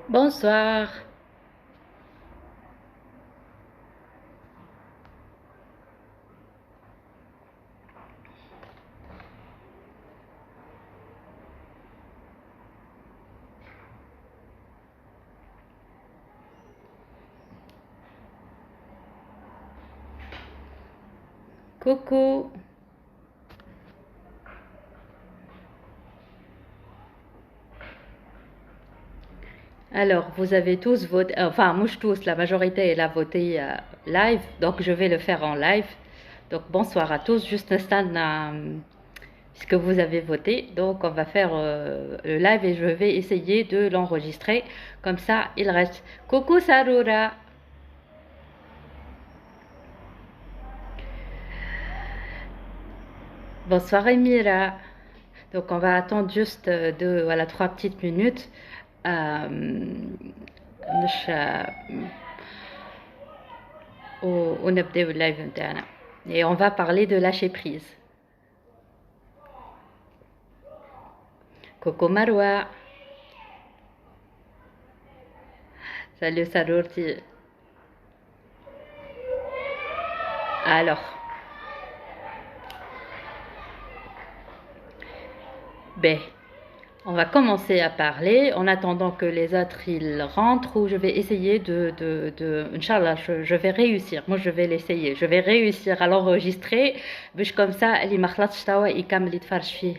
Bonsoir. Coucou. Alors, vous avez tous voté, enfin, moi tous, la majorité elle a voté live, donc je vais le faire en live. Donc, bonsoir à tous. Juste l'instant, puisque vous avez voté, donc on va faire le live et je vais essayer de l'enregistrer. Comme ça, il reste. Coucou Sarura. Bonsoir Emira. Donc, on va attendre juste deux, voilà, 3 petites minutes. مش ونبداو اللايف نتاعنا et on va parler de lâcher prise. Coucou Marwa. Salut Sarourti. Alors, ben, on va commencer à parler en attendant que les autres ils rentrent ou je vais essayer Inch'Allah, je vais réussir. Moi, je vais l'essayer. Je vais réussir à l'enregistrer. Comme ça, اللي ما خلصش توا يكمل يتفرج فيه.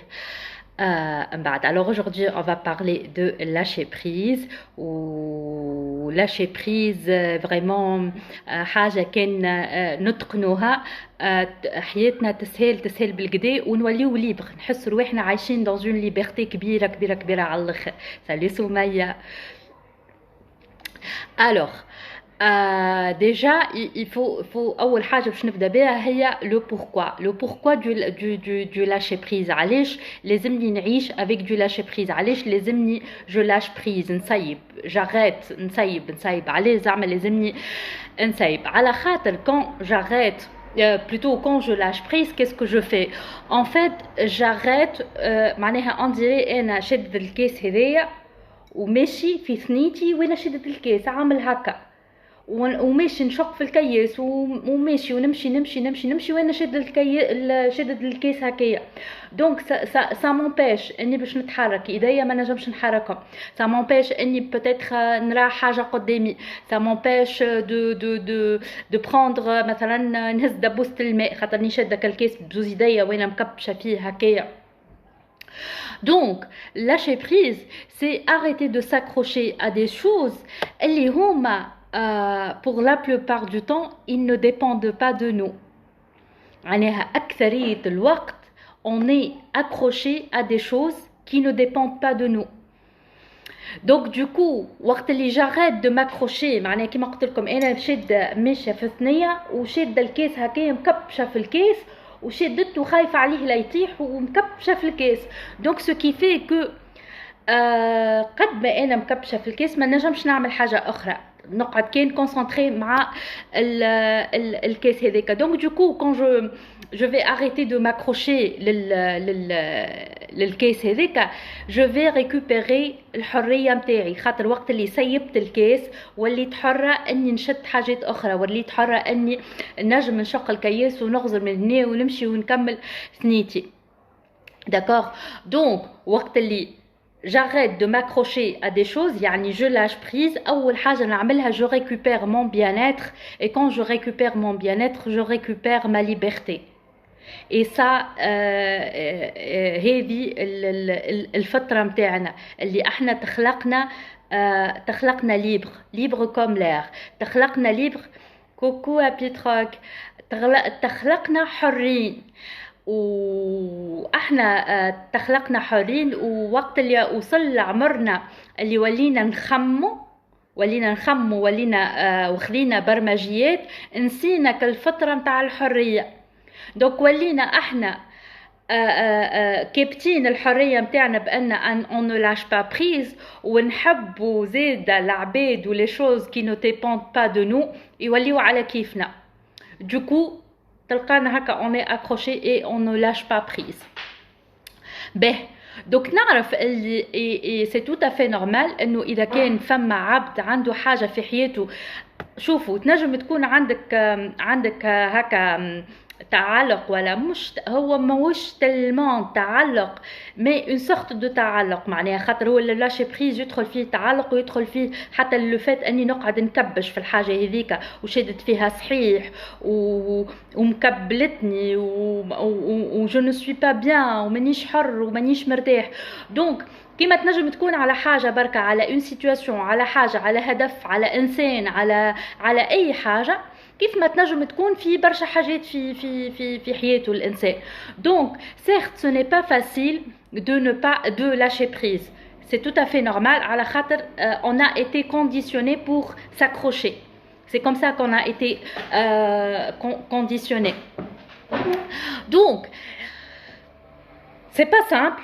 Alors aujourd'hui, on va parler de lâcher prise ou lâcher prise vraiment حاجة كان نتقنوها حياتنا تسهل بالكدا ونوليو ليبر نحس روحنا عايشين dans une liberté كبيرة كبيرة كبيرة على الآخر. Salut Soumaya. Alors, déjà, il faut أول حاجة باش نبدأ بها هي le pourquoi du lâcher prise. علاش لازمني نعيش avec du lâcher prise. علاش لازمني je lâche prise نسيب j'arrête نسيب علاش زعما لازمني نسيب على خاطر quand j'arrête plutôt quand je lâche prise qu'est-ce que je fais en fait j'arrête معناها on dirait أنا شد الكيس هذايا وماشي في ثنيتي وانا شدت الكيس عامل هكا وماشي نشق في الكيس وماشي ونمشي وانا شدت الكيس هكايا دونك سا مونبيش اني باش نتحرك ايديا ما نجمش نحركهم سا مونبيش اني بوتيتر نرى حاجه قدامي سا مونبيش دو بروندر مثلا نهز دبوسه الماء خاطرني شاده الكيس بزوز ايديا وانا مكبشه فيه هكايا. Donc, lâcher prise, c'est arrêter de s'accrocher à des choses. اللي هما pour la plupart du temps, ils ne dépendent pas de nous. معناها أكثرية الوقت, on est accroché à des choses qui ne dépendent pas de nous. Donc du coup, وقت اللي j'arrête de m'accrocher, معناها كيما قلت لكم أنا شادة ماشية في ثنية وشادة الكيس هكايا مكبشة في الكيس وشدته خايفة عليه لا يطيح ومكبشة في الكيس. دونك سو كي في كو قد ما انا مكبشة في الكيس ما نجمش نعمل حاجة اخرى نقعد كان كونسونطري مع الكيس هذاك. دونك دو كو كون je vais arrêter de m'accrocher للكيس هذاك je vais récupérer الحرية متاعي خاطر وقت اللي سيبت الكيس وليت حرة اني نشد حاجات اخرى وليت حرة اني نجم نشق الكيس ونغزر من هنا ونمشي ونكمل ثنيتي. D'accord. Donc وقت اللي j'arrête de m'accrocher à des choses يعني je lâche prise أول حاجة نعملها je récupère mon bien-être et quand je récupère mon bien-être je récupère ma liberté. Et ça هذه الفترة متاعنا اللي احنا تخلقنا libre comme l'air تخلقنا libre. كوكو يا بيتروك. تخلقنا حرين واحنا تخلقنا حرين ووقت اللي وصل لعمرنا اللي ولينا نخمو ولينا وخذينا برمجيات نسينا كالفترة متاع الحرية. دوك ولينا احنا كابتين الحرية متاعنا بأن on ne lâche pas prise ونحبوا زيد العباد و les choses qui ne dépendent pas de nous يوليوا على كيفنا. Du coup تلقانا هكا on est accroché et on ne lâche pas prise. Ben, دونك نعرف اللي سي تو افي نورمال انه اذا كان فما عبد عنده حاجه في حياته. شوفوا تنجم تكون عندك هكا تعلق، ولا مش هو ماهوش تلمون تعلق، مي اون سورت دو تعلق، معناها خاطر هو لاشي بريز يدخل فيه تعلق ويدخل فيه حتى لو فات اني نقعد نكبش في الحاجه هذيك وشدت فيها صحيح ومكبلتني وجو نو سوي با بيان ومانيش حر ومانيش مرتاح. دونك كيما تنجم تكون على حاجه بركه، على اون سيتواسيون، على حاجه، على هدف، على انسان، على اي حاجه، كيف ما تنجم تكون في برشا حاجات في حياته الانسان. دونك certes ce n'est pas facile de lâcher prise, c'est tout à fait normal على خاطر on a été conditionné pour s'accrocher, c'est comme ça qu'on a été conditionné. Donc c'est pas simple.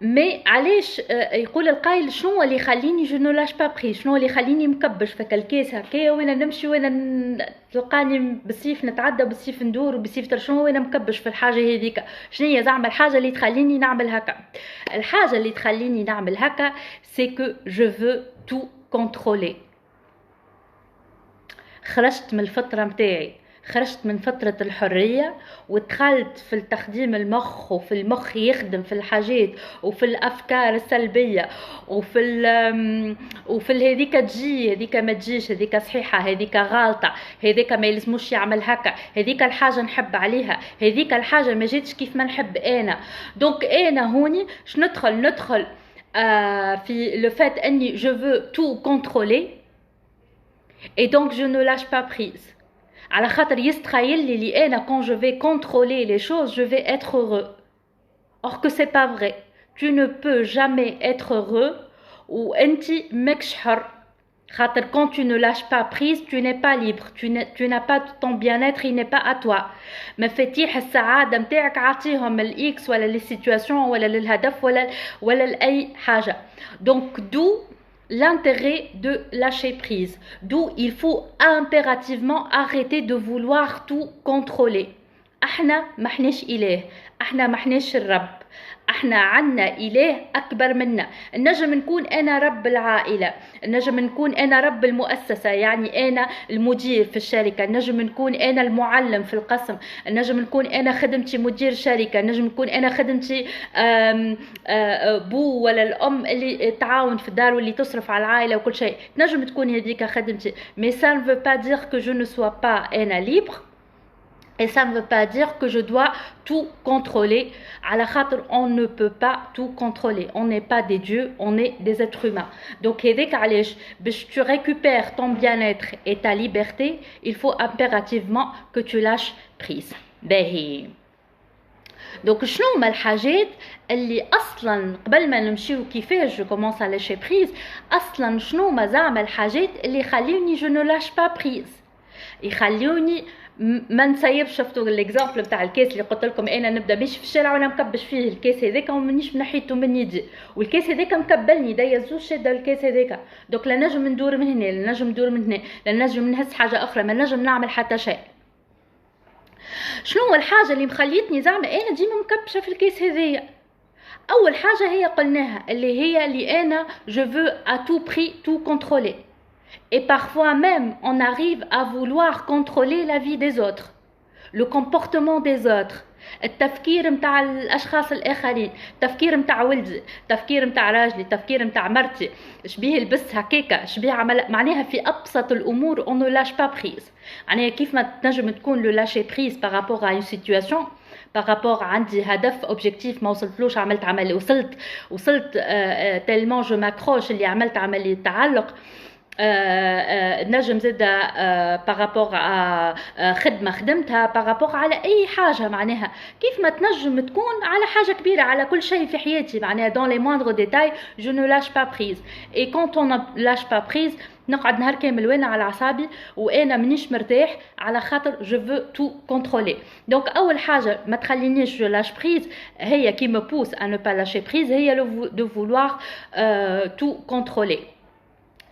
مي علاش يقول القايل شنو اللي يخليني جو نو لاش با بري، شنو اللي يخليني مكبش في الكيس هكايا وين نمشي وين تلقاني بالسيف نتعدى بالسيف ندور وبالسيف شنو وين مكبش في الحاجه هذيك. شنو هي زعما الحاجه اللي تخليني نعمل هكا؟ الحاجه اللي تخليني نعمل هكا سي كو جو فو تو كونترولي. خرجت من الفتره نتاعي، خرجت من فترة الحرية ودخلت في التخديم المخ، وفي المخ يخدم في الحاجات وفي الأفكار السلبية وفي هذيك تجي هذيك ما تجيش، هذيك صحيحة هذيك غالطة، هذيك ما يلزموش يعمل هكا، هذيك الحاجة نحب عليها، هذيك الحاجة ما جاتش كيف ما نحب أنا. دونك أنا هوني ندخل في لو فات أني je veux tout contrôler et donc je ne lâche pas prise. على خاطر يستخيل لي انا quand je vais contrôler les choses je vais être heureux, or que c'est pas vrai. Tu ne peux jamais être heureux ou انتي ماكش حر، خاطر quand tu ne lâches pas prise tu n'es pas libre, tu n'as pas ton bien-être, il n'est pas à toi. مفاتيح السعادة متاعك عطيهم الاكس ولا للسيتواسيون ولا للهدف ولا لأي حاجة. donc d'où l'intérêt de lâcher prise, d'où il faut impérativement arrêter de vouloir tout contrôler. احنا محناش إله، احنا محناش الرب، احنا عنا إله أكبر منا. نجم نكون أنا رب العائلة، نجم نكون أنا رب المؤسسة، يعني أنا المدير في الشركة، نجم نكون أنا المعلم في القسم، نجم نكون أنا خدمتي مدير شركة، نجم نكون أنا خدمتي بو ولا الأم اللي تعاون في الدار واللي تصرف على العائلة وكل شيء، نجم تكون هذيك خدمتي. mais ça ne veut pas dire que je ne sois pas أنا libre. Et ça ne veut pas dire que je dois tout contrôler. À la khater, on ne peut pas tout contrôler. On n'est pas des dieux, on est des êtres humains. Donc, tu récupères ton bien-être et ta liberté, il faut impérativement que tu lâches prise. باهي. Donc, شنو هما الحاجات اللي أصلاً قبل ما نمشيو كيفاش جو كومونس à lâcher prise، أصلاً شنو هما زعما الحاجات اللي يخليوني je ne lâche pas prise، يخليوني ما نسيبش. شفتوا الاكزامبل بتاع الكاس اللي قلت لكم انا نبدا ماشي في الشارع وانا مكبش فيه الكاس هذاك ومانيش منحيته من يدي، والكاس هذاك مكبلني ايديا زوج شاده الكاس هذاك. دوك لا نجم ندور من هنا، لا نجم ندور من هنا، لا نجم نهز حاجه اخرى، ما نجم نعمل حتى شيء. شنو هو الحاجه اللي مخليتني زعما انا ديما مكبشه في الكاس هذيا؟ اول حاجه هي قلناها اللي هي اللي انا je veux à tout prix tout contrôler. Et parfois même, on arrive à vouloir contrôler la vie des autres, le comportement des autres, التفكير متاع الأشخاص الآخرين، التفكير متاع ولدي، التفكير متاع راجلي، التفكير متاع مرتي، شبيه لبس هكاكا، شبيه عمل، معناها في أبسط الأمور on ne lâche pas prise. معناها كيف ما تنجم تكون le lâcher prise par rapport à une situation، par rapport عندي هدف اوبجيكتيف ما وصلتلوش، عملت عملي وصلت تالمون جو ماكروش اللي عملت عملية تعلق. نجم زاده بارابور خدمه خدمتها، بارابور على اي حاجه، معناها كيف ما تنجم تكون على حاجه كبيره، على كل شيء في حياتي، معناها dans les moindres détails je ne lâche pas prise. et quand on ne lâche pas prise نقعد نهار كامل وانا على اعصابي وانا منيش مرتاح على خاطر je veux tout contrôler. donc اول حاجه ما تخلينيش je lâche prise هي qui me pousse à ne pas lâcher prise هي de vouloir tout contrôler.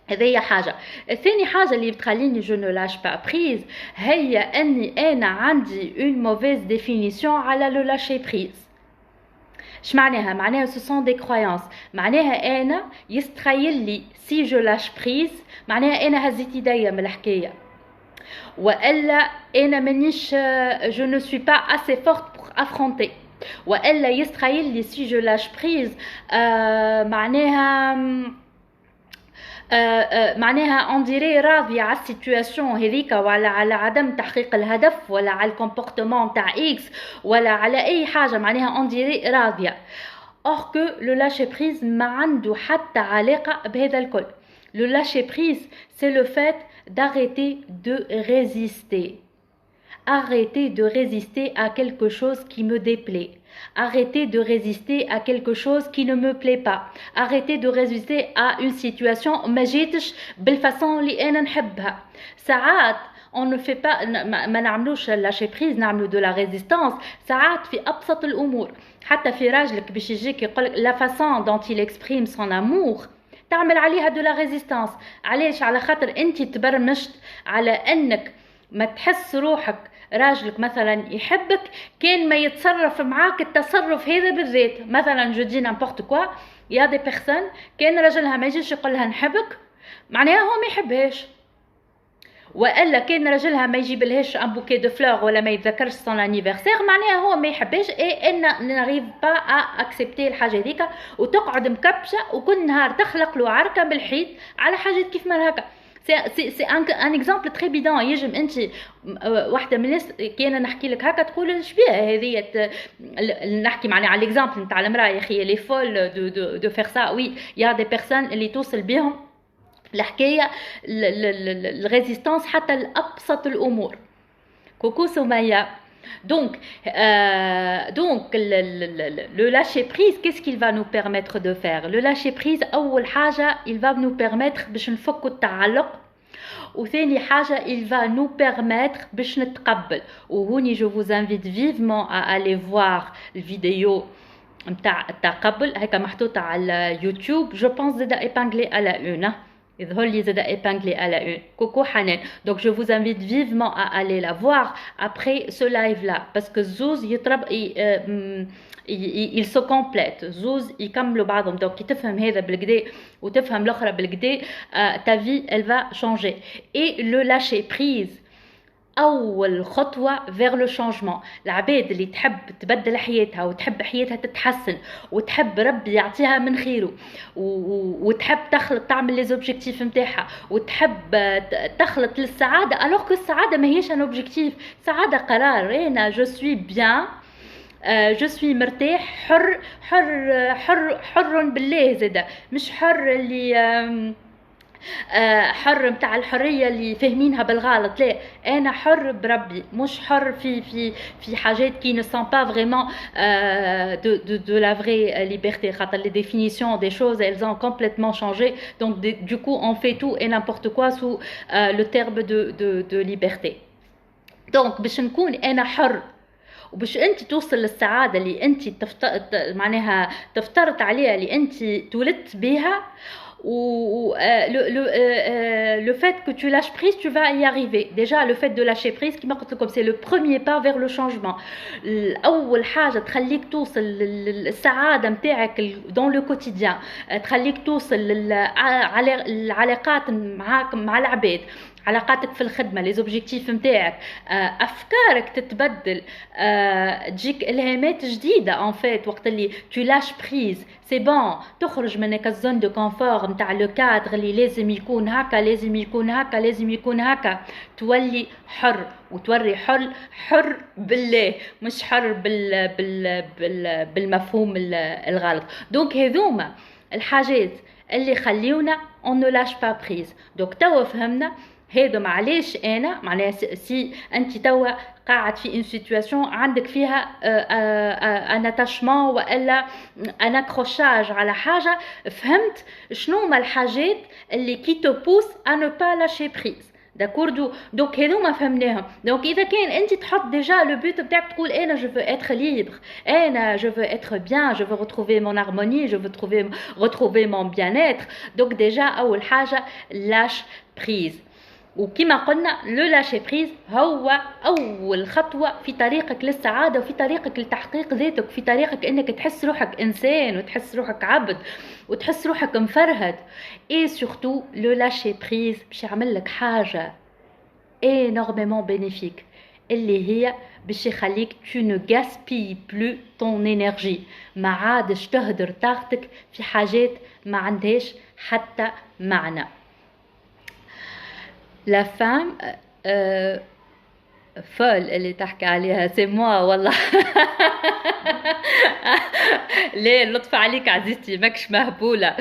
هذه حاجة. الثاني حاجة اللي بتخليني je ne lâche pas prise هي أني أنا عندي une mauvaise définition على le lâcher prise. اش معناها؟ معناها ce sont des croyances. معناها انا يستخيل لي si je lâche prise معناها انا هزيت ايديا من الحكايه، والا انا مانيش je ne suis pas assez forte pour affronter، والا يستخيل لي si je lâche prise معناها معناها on dirait راضية على السيتواسيون هذيك، ولا على عدم تحقيق الهدف، ولا على الكومبورتمون تاع اكس، ولا على اي حاجة، معناها on dirait راضية. or que le lâcher prise ما عنده حتى علاقة بهذا الكل. Le lâcher prise c'est le fait d'arrêter de résister. Arrêter de résister à quelque chose qui me déplaît. Arrêter de résister à quelque chose qui ne me plaît pas. Arrêter de résister à une situation ما جيتش بالفاصون اللي انا نحبها. ساعات on ne fait pas ما نعملوش lâcher prise، نعملو de la résistance ساعات في ابسط الامور. حتى في راجلك باش يجيك يقول la façon dont il exprime son amour تعمل عليها de la résistance. علاش؟ على خاطر انت تبرمجت على انك ما تحس روحك راجلك مثلا يحبك كان ما يتصرف معاك التصرف هذا بالذات. مثلا جو دي نامبورت كوا، يا دي بيرسون كان راجلها ما يجيش يقول لها نحبك معناها هو ما يحبهاش، والا كان راجلها ما يجيب لهاش ان بوكي دو فلور ولا ما يتذكرش سون انيفرسير معناها هو ما يحبهاش. اي ان ناريف با ا اكسبتي الحاجه هذيك، وتقعد مكبشه وكل نهار تخلق له عركه بالحيط على حاجات كيف ما هكا. سي ان اكزامبل تري بيدون. يجم انت واحده من الناس كي انا نحكي لك هكا تقول اش بيها هذه، نحكي معناها على الاكزامبل نتاع المراه يا اخي لي فول دو فير سا. وي يا دي بيرسون اللي توصل بهم الحكايه الريزيستانس حتى لابسط الامور. كوكو سمية. Donc le lâcher prise, qu'est-ce qu'il va nous permettre de faire? Le lâcher prise أول حاجة il va nous permettre باش نفكوا التعلق، وثاني حاجة il va nous permettre باش نتقبل. وهوني je vous invite vivement à aller voir الفيديو نتاع التقبل هيك محطوطة على يوتيوب. je pense زادا épinglé à la une. يظهر لي زادا épinglé à la une. Coucou Hanen. Donc je vous invite vivement à aller la voir après ce live là parce que Zouz il se complète. Zouz يكملوا بعضهم. Donc كي تفهم هذا بالكدا وتفهم الاخرى بالكدا ta vie elle va changer. Et le lâcher prise أول خطوة vers le changement. العباد اللي تحب تبدل حياتها وتحب حياتها تتحسن وتحب ربي يعطيها من خيره وتحب تخلط تعمل لي زوبجيكتيف نتاعها وتحب تخلط للسعادة. alors que السعادة ما هيش ان اوبجيكتيف، السعادة قرار. أنا جو سوي بيان، جو سوي مرتاح، حر بالله زادا، مش حر اللي حر متاع الحريه اللي فاهمينها بالغلط. لا، انا حر بربي، مش حر في حاجات qui ne sont pas vraiment de la vraie liberté. خاطر les définitions des choses elles ont complètement changé. Donc du coup on fait tout et n'importe quoi sous le terme de liberté. Donc باش نكون انا حر وباش انت توصل للسعاده اللي انت معناها تفترض عليها اللي انت تولدت بها. Ou le fait que tu lâches prise, tu vas y arriver. Déjà, le fait de lâcher prise, c'est le premier pas vers le changement. أول حاجة تخليك توصل للسعادة متاعك dans le quotidien، تخليك توصل العلاقات معاك مع العباد، علاقاتك في الخدمه، لي زوبجيكتيف نتاعك، افكارك تتبدل، تجيك الهامات جديده. ان فيت وقت اللي تو لاش بريز سي بون تخرج من هكا الزون دو كونفور نتاع لو كادر اللي لازم يكون هكا لازم يكون هكا لازم يكون هكا، تولي حر وتوري حر بالله، مش حر بالمفهوم الغلط. دونك هذوما الحاجات اللي خليونا اون نو لاش با بريز. دونك توا فهمنا هذا معليش انا معناها سي انت توا قاعد في ان سيتواسيون عندك فيها ان اتاشمون والا ان اكروشاج على حاجه، فهمت شنو هما الحاجات اللي كي تو بوس ا نو با لاشي بريز. داكوردو. دونك هذوما فهمناهم. دونك اذا كان انت تحط ديجا لو بوت بتاعك تقول انا جو فو اتر ليبر، انا جو فو اتر بيان، جو فو retrouver mon harmonie، جو فو retrouver mon bien-être. دونك ديجا اول حاجه لاش بريز. وكما قلنا لو لاشي بريز هو اول خطوه في طريقك للسعاده وفي طريقك لتحقيق ذاتك، في طريقك انك تحس روحك انسان وتحس روحك عبد وتحس روحك مفرهد. اي سورتو لو لاشي بريز باش يعمل لك حاجه énormément bénéfique اللي هي باش يخليك tu ne gaspilles plus ton énergie، ما عادش تهدر طاقتك في حاجات ما عندهاش حتى معنى. La femme folle اللي تحكي عليها سي موا والله. ليه لطف عليك عزيزتي ماكش مهبولة.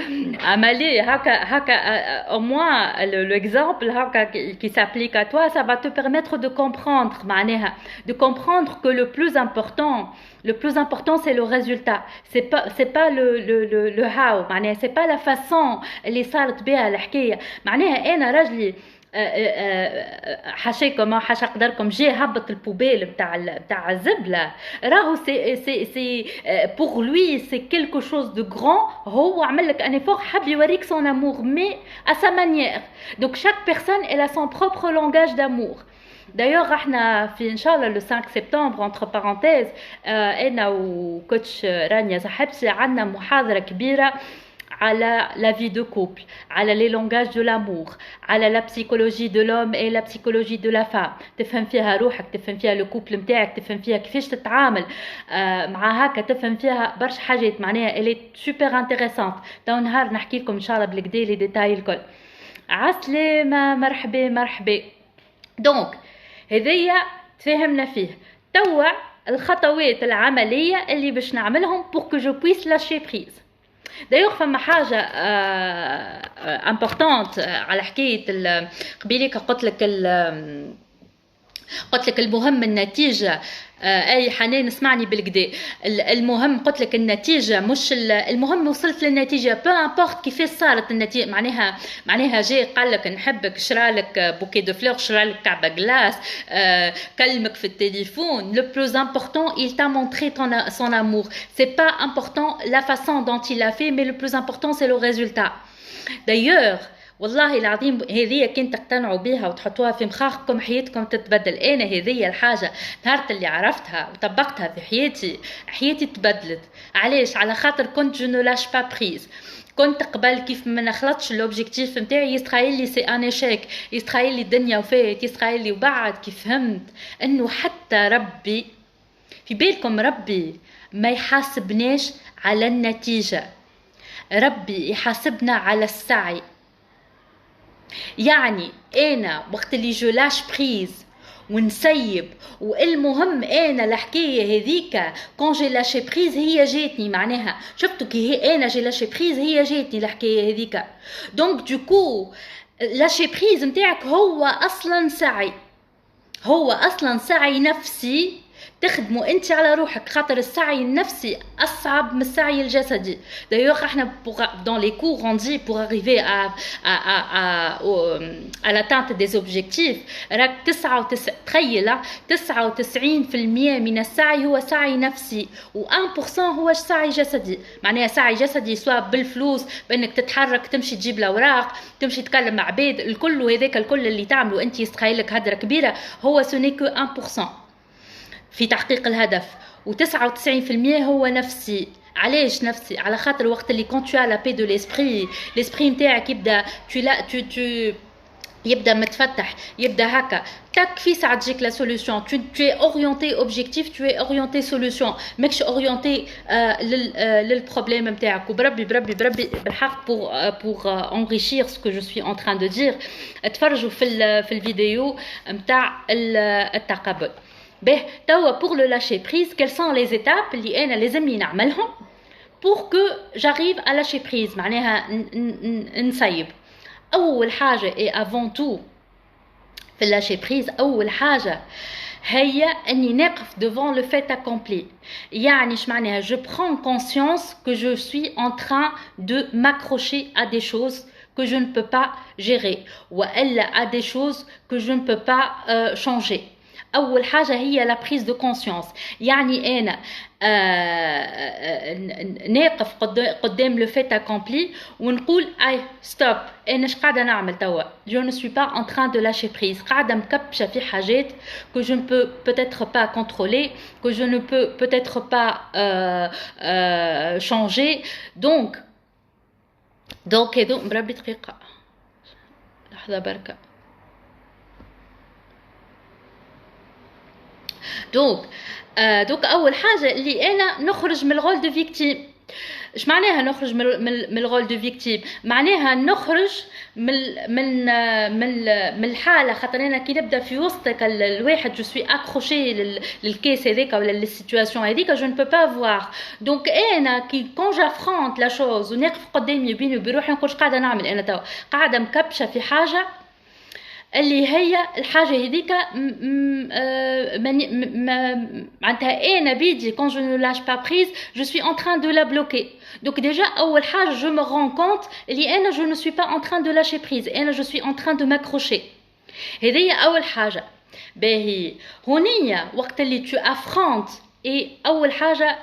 اما ليه هكا au moins l'exemple هكا qui s'applique à toi ça va te permettre de comprendre معناها de comprendre que le plus important c'est le résultat، c'est pas le how معناها c'est pas la façon اللي صارت بها الحكاية. معناها انا راجلي حاشاكم حاشا قدركم جي هبط البوبيل بتاع الزبله، راهو سي بور لوي سي كيلكو شوز دو غران، هو عمل لك ان ايفور حب يوريك سون امور مي ا سا مانيير. دونك شاك بيرسون elle a son propre langage d'amour. d'ailleurs احنا في ان شاء الله لو 5 سبتمبر entre parenthèses انا وكوتش رانيا صاحبتي عندنا محاضره كبيره على la vie de couple، على les langages de l'amour، على la psychologie de l'homme et la psychologie de la femme. تفهم فيها روحك، تفهم فيها لو كوبل نتاعك، تفهم فيها كيفاش تتعامل مع هكا، تفهم فيها برشا حاجات معناها اللي سوبر انتريسانت. تو نهار نحكي لكم ان شاء الله بالكدا لي ديتاي الكل. عسلامة مرحبا مرحبا. دونك هذيا تفهمنا فيه. توا الخطوات العملية اللي باش نعملهم pour que je puisse lâcher prise. d'ailleurs فما حاجه امبورطونت على حكايه قبيليك قلت لك المهم النتيجه. اي حنان اسمعني بالكدا، المهم قلت لك النتيجه مش المهم وصلت للنتيجه بو امبورت كيفاش صارت النتيجه. معناها جاي قال لك نحبك، شرالك بوكي دو فلور، شرالك كعبه جلاس، كلمك في التليفون. le plus important il t'a montré son amour. c'est pas important la façon dont il a fait mais le plus important c'est le résultat. d'ailleurs والله العظيم هذه كان تقتنعوا بها وتحطوها في مخاخكم حياتكم تتبدل. انا هذه الحاجه نهار اللي عرفتها وطبقتها في حياتي تبدلت. علاش؟ على خاطر كنت جو نو لاش با بريز. كنت قبل كيف ما نخلطش لوبجيكتيف نتاعي يستخيل لي سي ان ايشيك، يستخيل لي الدنيا وفات، يستخيل لي. وبعد كيف فهمت انه حتى ربي في بالكم ربي ما يحاسبناش على النتيجه، ربي يحاسبنا على السعي. يعني انا وقت اللي جو لاش بريز ونسيب والمهم انا الحكايه هذيك كون جي لاشي بريز هي جاتني، معناها شفتوا كي هي انا جي لاشي بريز هي جاتني الحكايه هذيك. دونك دوكو لاشي بريز نتاعك هو اصلا سعي نفسي تخدموا انت على روحك، خاطر السعي النفسي اصعب من السعي الجسدي. d'ailleurs احنا dans les cours on dit pour arriver à l'atteinte des objectifs راك 99% من السعي هو سعي نفسي و1% هو سعي جسدي. معناها سعي جسدي سواء بالفلوس، بانك تتحرك تمشي تجيب الاوراق، تمشي تكلم مع عباد، الكل وهذاك الكل اللي تعمله انت يستخيلك هدره كبيره هو سونيكو 1% في تحقيق الهدف، و99% هو نفسي. علاش نفسي؟ على خاطر وقت اللي كنت tu as la paix de l'esprit نتاعك يبدا يبدا متفتح، يبدا هكا تاك في ساعه تجيك لا سوليوشن. tu es orienté objectif، tu es orienté solution، ماكش orienté للبروبليم نتاعك. وبربي بالحق pour enrichir ce que je suis en train de dire اتفرجوا في الفيديو نتاع التقبل. به توا pour le lâcher prise quelles sont les étapes اللي انا لازمني نعملهم pour que j'arrive à lâcher prise. معناها نسيب. اول حاجه et avant tout في lâcher prise اول حاجه هي اني نقف devant le fait accompli. يعني ايش معناها؟ je prends conscience que je suis en train de m'accrocher à des choses que je ne peux pas gérer ou à des choses que je ne peux pas changer. أول حاجة هي la prise de conscience. يعني أنا ناقف قدام le fait accompli ونقول أي stop أنا إيش قاعدة نعمل توا. Je ne suis pas en train de lâcher prise. قاعدة مكبشة في حاجات que je ne peux peut-être pas contrôler, que je ne peux peut-être pas changer. Donc بربي دقيقة لحظة بركة. دونك اول حاجه اللي انا نخرج من الرول دو فيكتيم. اش معناها نخرج من الرول دو فيكتيم؟ معناها نخرج من الحاله. خاطر انا كي نبدا في وسطك الواحد جو سوي اكروشي للكيس هذيك ولا للسيتواسيون هذيك جو ne peux pas voir. دونك انا كي كون جافرونت لا شوز ونقف قدامي بيني وبين روحي نقول قاعده نعمل انا توا قاعده مكبشه في حاجه اللي هي الحاجه هذيك معناتها انا بيدي quand je ne lâche pas prise je suis en train de la bloquer. donc déjà اول حاجه je me rends compte اللي انا je ne suis pas en train de lâcher prise انا je suis en train de m'accrocher. هذه اول حاجه. باهي هونية وقت اللي tu affrontes et اول حاجه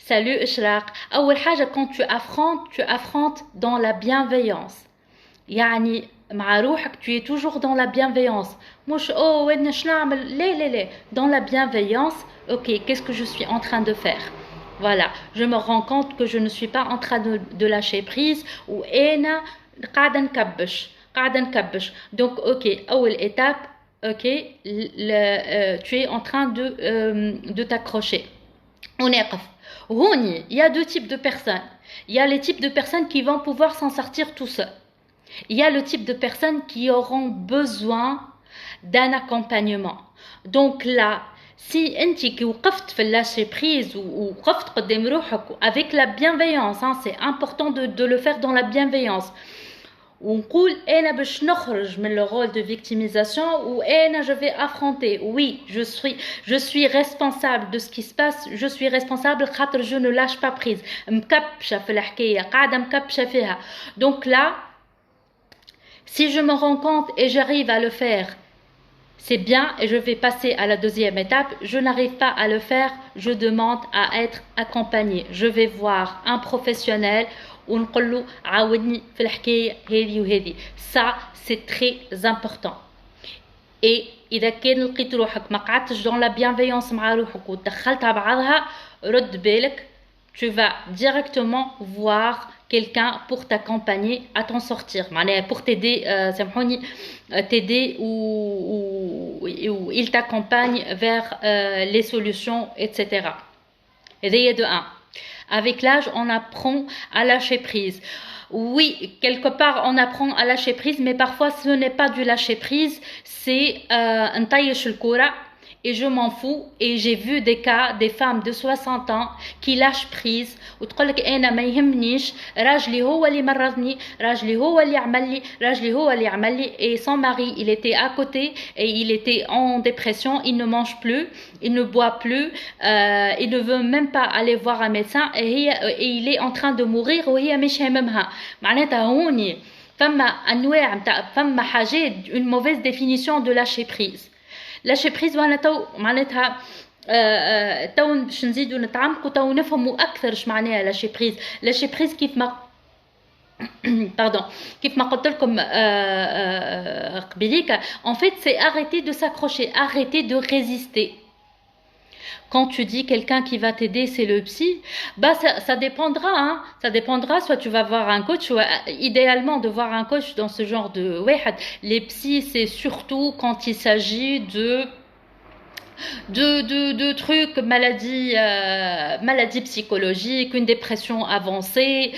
salut اشراق. اول حاجه quand tu affrontes dans la bienveillance. يعني مع روحك tu es toujours dans la bienveillance. مش وين شنو نعمل لا dans la bienveillance. ok qu'est-ce que je suis en train de faire. voilà je me rends compte que je ne suis pas en train de lâcher prise وانا قاعده نكبش. donc ok اول étape ok tu es en train de t'accrocher. ونقف هوني. il y a deux types de personnes. il y a les types de personnes qui vont pouvoir s'en sortir tout seuls. Il y a le type de personnes qui auront besoin d'un accompagnement. Donc là, si انت كي وقفت في lâcher prise ou وقفت قدام روحك avec la bienveillance, hein, c'est important de le faire dans la bienveillance. ونقول انا باش نخرج من le rôle de victimisation ou انا je vais affronter. oui je suis responsable de ce qui se passe. je suis responsable خاطر je ne lâche pas prise. مكبشه في الحكايه قاعده مكبشه فيها. donc là si je me rends compte et j'arrive à le faire, c'est bien et je vais passer à la deuxième étape. Je n'arrive pas à le faire, je demande à être accompagnée. Je vais voir un professionnel ونقول له عاودني في الحكاية هذه وهذه. Ça c'est très important. et إذا كان لقيت روحك ما قعدتش dans la bienveillance مع روحك ودخلتها بعضها رد بالك. tu vas directement voir quelqu'un pour t'accompagner à t'en sortir. pour t'aider t'aider ou il t'accompagne vers les solutions etc. et de 1. avec l'âge on apprend à lâcher prise. oui quelque part on apprend à lâcher prise mais parfois ce n'est pas du lâcher prise, c'est نطيش الكرة et je m'en fous. et j'ai vu des cas des femmes de 60 ans qui lâchent prise وتقولك انا ما يهمنيش راجلي هو اللي مرضني راجلي هو اللي عمل لي et son mari il était à côté et il était en dépression. il ne mange plus, il ne boit plus, il ne veut même pas aller voir un médecin et il est en train de mourir وهي مش هممها. معناتها هوني فما انواع نتاع فما حاجات une mauvaise définition de lâcher prise. lâcher prise وانا تو معناتها تو باش نزيدوا نتعمقوا تو نفهموا اكثر اش معناها lâcher prise. lâcher prise كيف ما pardon كيف ما قلت لكم قبيليك en fait c'est arrêter de s'accrocher, arrêter de résister. Quand tu dis quelqu'un qui va t'aider, c'est le psy, bah ça dépendra, hein. Ça dépendra, soit tu vas voir un coach, ou idéalement de voir un coach dans ce genre de... Les psys, c'est surtout quand il s'agit de trucs, maladies psychologiques, une dépression avancée,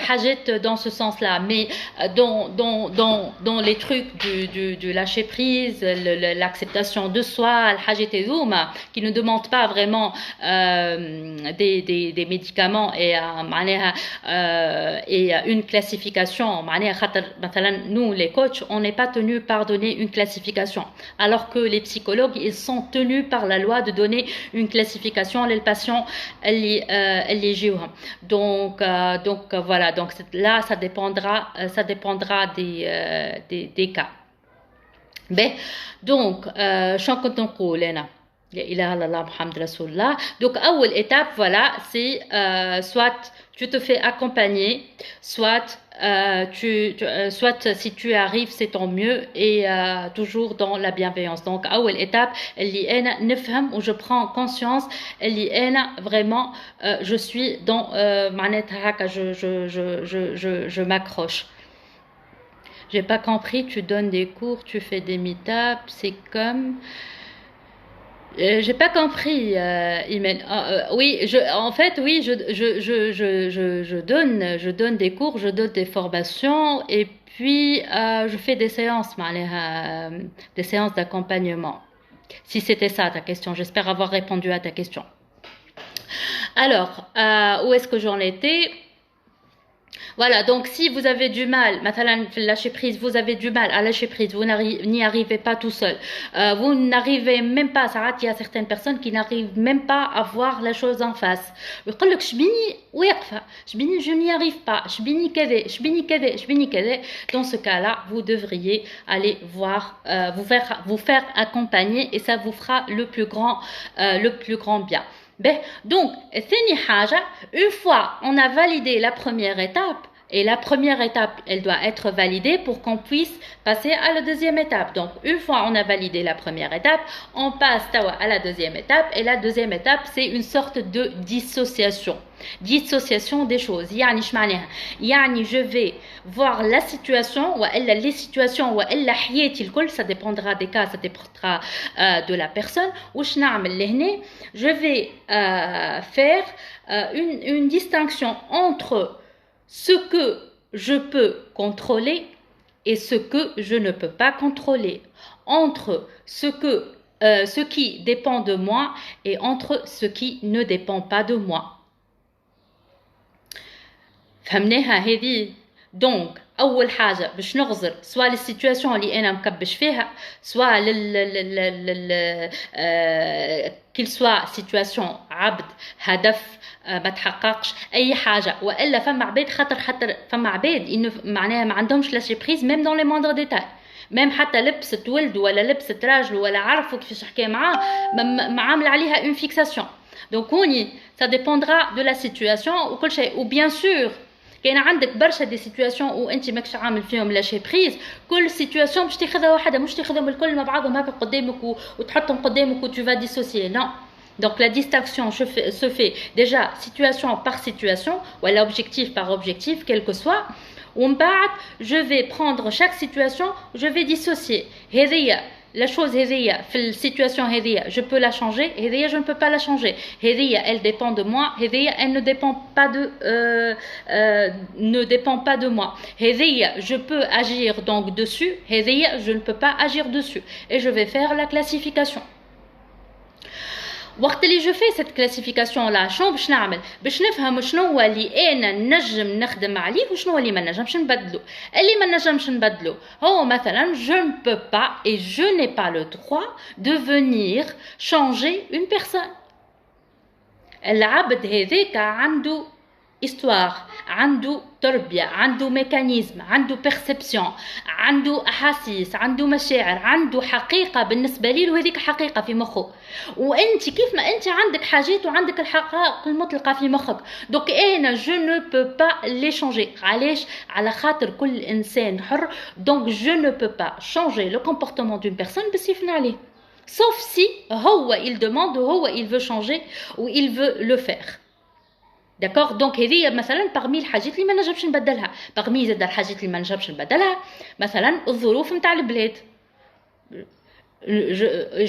حاجات dans ce sens-là. Mais dans les trucs du lâcher prise, l'acceptation de soi, الحاجات هذوما qui ne demandent pas vraiment des médicaments et une classification. معناها خاطر مثلا nous les coachs, on n'est pas tenus par donner une classification, alors que les psychologues ils sont tenus par la loi de donner une classification les patients اللي يجيوهم. donc voilà, donc là ça dépendra des cas. Ben, donc, شنو كنت نقول أنا لا إله إلا الله محمد رسول الله. Donc, أول étape, voilà, c'est soit tu te fais accompagner, soit soit si tu arrives, c'est tant mieux, et toujours dans la bienveillance. Donc, أول étape, اللي أنا نفهم ou je prends conscience, اللي أنا vraiment je suis dans معناتها هكا je m'accroche. J'ai pas compris, tu donnes des cours, tu fais des meet-ups, c'est comme... j'ai pas compris, Imen. Oui, en fait, oui, je donne des cours, je donne des formations, et puis je fais des séances, des séances d'accompagnement. Si c'était ça ta question, j'espère avoir répondu à ta question. Alors, où est-ce que j'en étais? Voilà, donc si vous avez du mal, lâcher prise, vous avez du mal à lâcher prise, vous n'y arrivez pas tout seul, vous n'arrivez même pas, il y a certaines personnes qui n'arrivent même pas à voir la chose en face. Je n'y arrive pas, dans ce cas-là, vous devriez aller voir, vous faire accompagner, et ça vous fera le plus grand bien. Donc, une fois on a validé la première étape, et la première étape, elle doit être validée pour qu'on puisse passer à la deuxième étape. Donc, une fois on a validé la première étape, on passe à la deuxième étape, et la deuxième étape, c'est une sorte de dissociation des choses. يعني je vais voir la situation, les situations, ça dépendra des cas, ça dépendra de la personne. Je vais faire une distinction entre ce que je peux contrôler et ce que je ne peux pas contrôler, entre ce qui dépend de moi et entre ce qui ne dépend pas de moi. فهمناها هذه؟ دونك اول حاجه باش نغزر سواء للسيتواسيون اللي انا مكبش فيها، سواء كل سواء سيتواسيون عبد هدف ما تحققش اي حاجه، والا فما عباد خاطر فما عباد معناها ما عندهمش لاشي بريز ميم دون لي موندر ديتاي، ميم حتى لبسة ولد ولا لبسة راجل ولا عرفوا كيفاش حكى معاه ما عامل عليها اون فيكساسيون. دونك هوني ça dépendra de la situation وكل شيء. وبيان سور كاين عندك برشا دي سيتواسيون وانت ماكش عامل فيهم لاشي بريز، كل سيتواسيون باش تاخذها وحده، مش تاخذهم الكل مع بعضهم هكا قدامك وتحطهم قدامك و tu vas dissocier. Non. Donc la distinction se fait déjà situation par situation, ou objectif par objectif, quel que soit. Je vais prendre chaque situation, je vais dissocier. La chose la situation je peux la changer, je ne peux pas la changer. Elle dépend de moi, elle ne dépend pas de moi. Je peux agir donc dessus, je ne peux pas agir dessus. Et je vais faire la classification. وقت اللي جو في cette classification là شنو باش نعمل؟ باش نفهم شنو هو اللي انا نجم نخدم عليه وشنو هو اللي ما نجمش نبدلو. اللي ما نجمش نبدلو هو مثلا je ne peux pas et je n'ai pas le droit de venir changer une personne. العبد هذاك عنده histoire، عنده تربية، عنده ميكانيزم، عنده perception، عنده أحاسيس، عنده مشاعر، عنده حقيقة بالنسبة لي وهذيك حقيقة في مخه. وانت كيف ما انت عندك حاجات وعندك الحقائق المطلقة في مخك. دوك انا je ne peux pas les changer. علاش؟ على خاطر كل إنسان حر. Donc je ne peux pas changer le comportement d'une personne بصيفنا عليه. Sauf si هو il demande، هو il veut changer ou il veut le faire. D'accord. Donc هذه مثلا parmi الحاجات اللي ما نجمش نبدلها. parmi زاد الحاجات اللي ما نجمش نبدلها مثلا الظروف نتاع البلاد.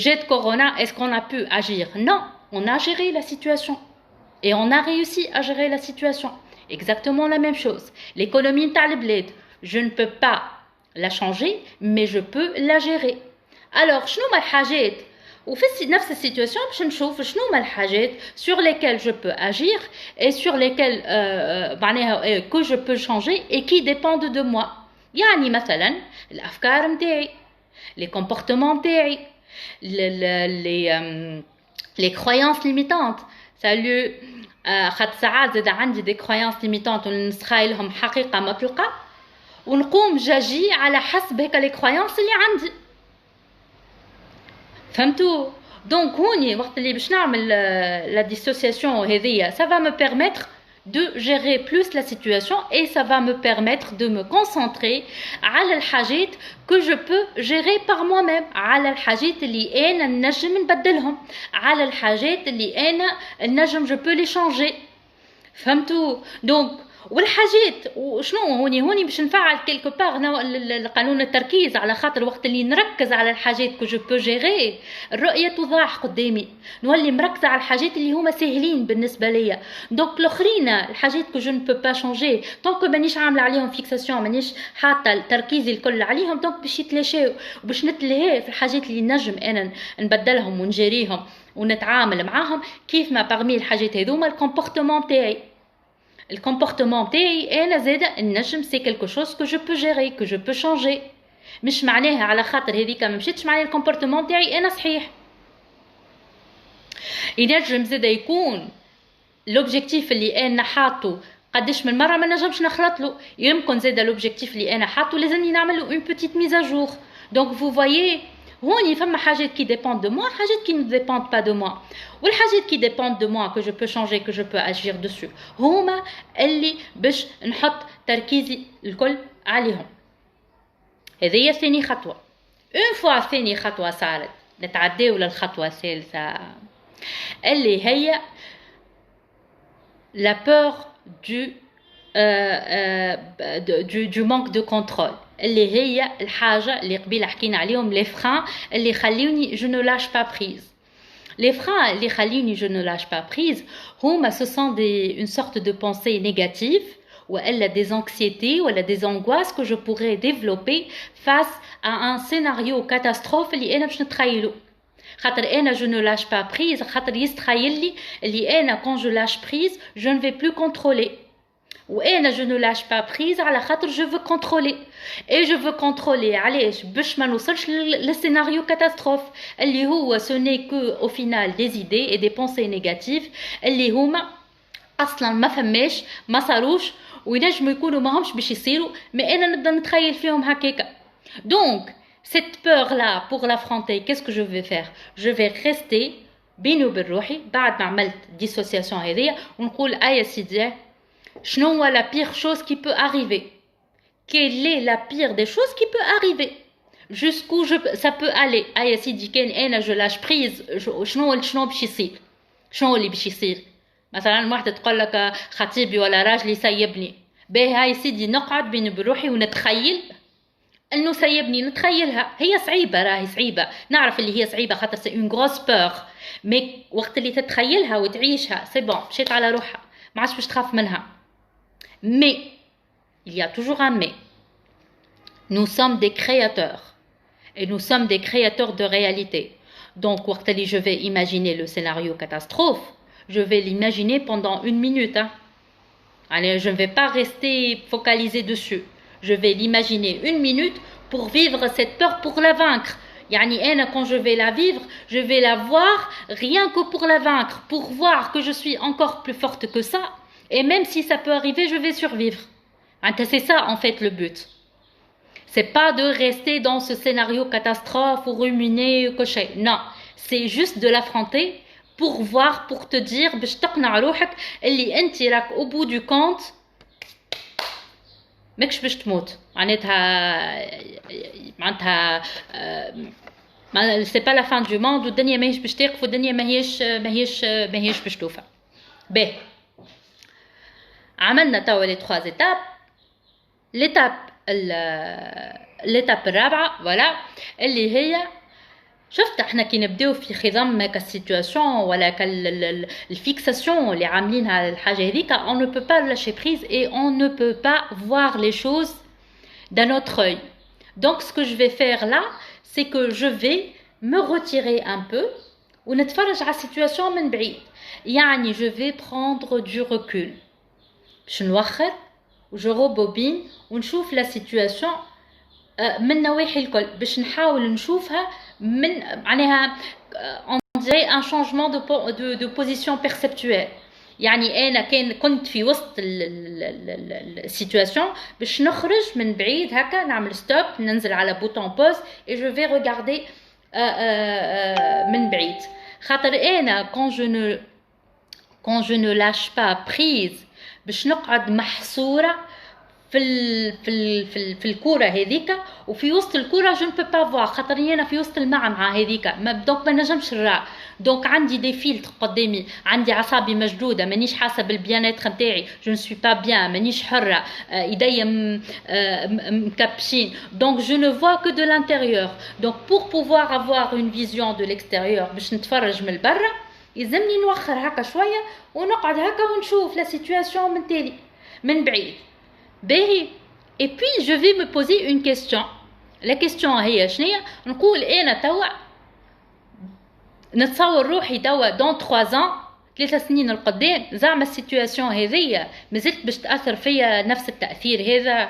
Jet de corona, est-ce qu'on a pu agir? Non, on a géré la situation et on a réussi à gérer la situation. Exactement la même chose. L'économie نتاع البلاد, je ne peux pas la changer mais je peux la gérer. Alors شنو ما الحاجات وفي نفس السيتواسيون باش نشوف شنو هما الحاجات sur lesquelles je peux agir et sur lesquelles معناها que je peux changer et qui dépendent de moi. يعني مثلا الافكار نتاعي، les comportements نتاعي، les croyances limitantes. salut خاطر ساعات زاد عندي des croyances limitantes ونسخايلهم حقيقه مطلقه ونقوم جاجي على حسب هيك les croyances اللي عندي. فهمتوا؟ دونك هوني وقت اللي باش نعمل لا ديسوسياسيون هذيا ça va me permettre de gérer plus la situation et ça va me permettre de me concentrer على الحاجات que je peux gérer par moi-même على الحاجات اللي أنا نجم نبدلهم على الحاجات اللي أنا نجم je peux les changer فهمتوا؟ دونك والحاجات وشنو هوني باش نفعل كيلكو باغ قانون التركيز على خاطر وقت اللي نركز على الحاجات كو جو بو جيري الرؤيه توضح قدامي نولي مركزه على الحاجات اللي هما ساهلين بالنسبه ليا دونك الاخرين الحاجات كو جو نبو با شونجي دونك مانيش عامله عليهم فيكساسيون مانيش حاطه تركيزي الكل عليهم دونك باش يتلاشاو وباش نتلهي في الحاجات اللي نجم انا نبدلهم ونجريهم ونتعامل معاهم كيف ما باغمي الحاجات هذوما الكومبورتمون تاعي الكومبورتمون تاعي انا زاده النجم سي كلكو شوز كو جو بو جيري كو جو بو شونجي مش معناها على خاطر هذيك ما مشيتش معايا الكومبورتمون تاعي انا صحيح ينجم زاده يكون لوبجيكتيف اللي انا حاطه قداش من مره ما نجمش نخلط له يمكن زاده لوبجيكتيف اللي انا حاطه لازمني نعمل له اون بوتيت ميز ا جور دونك فو فوايي هوني فما حاجات كي ديبوند دو موا حاجات كي نو ديبوند با دو موا والحاجات كي ديبوند دو موا كو جو بو شونجي كو جو بو اجير دوسو هما اللي باش نحط تركيزي الكل عليهم هذه ثاني خطوه اون فوا ثاني خطوه صارت نتعداو للخطوه الثالثه اللي هي لا بور du manque de contrôle اللي هي الحاجة اللي قبيل حكينا عليهم les freins اللي خليوني je ne lâche pas prise les freins اللي خليوني je ne lâche pas prise هما ce sont une sorte de pensée négative وإلا des anxiétés ولا des angoisses que je pourrais développer face à un scénario catastrophe اللي أنا باش نتخيله خاطر أنا je ne lâche pas prise خاطر يستخيل لي اللي أنا quand je lâche prise je ne vais plus contrôler وانا je ne lâche pas prise على خاطر je veux contrôler et je veux contrôler علاش باش ما نوصلش للسيناريو كاتاستروف اللي هو ce n'est que au final des idées et des pensées négatives اللي هما اصلا ما فماش ما صاروش وينجموا يكونوا ماهمش باش يصيروا ما انا نبدا نتخيل فيهم هكاكا donc cette peur là pour l'affronter qu'est-ce que je vais faire je vais rester بيني وبين روحي بعد ما عملت ديسوسياسيون هذيا ونقول يا سيدي شنو هو la pire chose qui peut arriver quelle est la pire des choses qui peut arriver jusqu'où ça peut aller يا سيدي كان انا je lâche prise شنو باش يصير شنو اللي باش يصير مثلا واحده تقول لك خطيبي ولا راجلي سيبني باهي هاي سيدي نقعد بيني بروحي ونتخيل انه سيبني نتخيلها هي صعيبه راهي صعيبه نعرف اللي هي صعيبه خاطر سي اون غروس بور مي وقت اللي تتخيلها وتعيشها سي بون مشيت على روحها ما عادش باش تخاف منها mais il y a toujours un mais nous sommes des créateurs et nous sommes des créateurs de réalité donc وقت اللي je vais imaginer le scénario catastrophe je vais l'imaginer pendant 1 minute hein. Allez, je ne vais pas rester focalisé dessus je vais l'imaginer 1 minute pour vivre cette peur pour la vaincre يعني أنا quand je vais la vivre je vais la voir rien que pour la vaincre pour voir que je suis encore plus forte que ça et même si ça peut arriver je vais survivre c'est ça en fait le but c'est pas de rester dans ce scénario catastrophe ou ruminer cocher non c'est juste de l'affronter pour voir pour te dire باش تقنع روحك اللي انت راك au bout du compte ماكش باش تموت معناتها سي با لا فان دو موند والدنيا ماهيش باش تقف والدنيا ماهيش باش توفى باهي عملنا توا لي 3 ايتاب ليتاب الرابعه فوالا اللي هي شفت احنا كي نبداو في خضم كالسيتواسيون ولا كالفيكساسيون اللي عاملينها على الحاجه هذيك on ne peut pas lâcher prise et on ne peut pas voir les choses d'un autre œil donc ce que je vais faire là c'est que je vais me retirer un peu ونتفرج على السيتواسيون من بعيد يعني je vais prendre du recul باش نوخر وجو روبوبين ونشوف لا سيتواسيون من نواحي الكل باش نحاول نشوفها من معناها on dirait un changement de position perceptuelle يعني انا كنت في وسط السيتواسيون باش نخرج من بعيد هكا نعمل ستوب ننزل على بوتون بوز et je vais regarder من بعيد. خاطر انا quand je ne lâche pas prise باش نقعد محصوره في الكوره هذيك، وفي وسط الكوره جو نبو با فوا، خاطر انا في وسط المعمعه هذيك دونك ما نجمش نرى، دونك عندي دي فيلتر قدامي، عندي اعصابي مشدوده، مانيش حاسه بالبيانيتر نتاعي، جو نسوي با بيان، مانيش حره، ايديا مكبشين، دونك جو ne vois que de l'intérieur. donc pour pouvoir avoir une vision de l'extérieur باش نتفرج من برا يلزمني نوخر هكا شويه ونقعد هكا ونشوف لا سيتوياسيون من تالي من بعيد باهي. et puis je vais me poser une question. la question هي شنية؟ نقول انا توا نتصور روحي توا دون 3 ans 3 سنين القدام زعما السيتوياسيون هذيا مازلت باش تاثر فيا نفس التاثير هذا.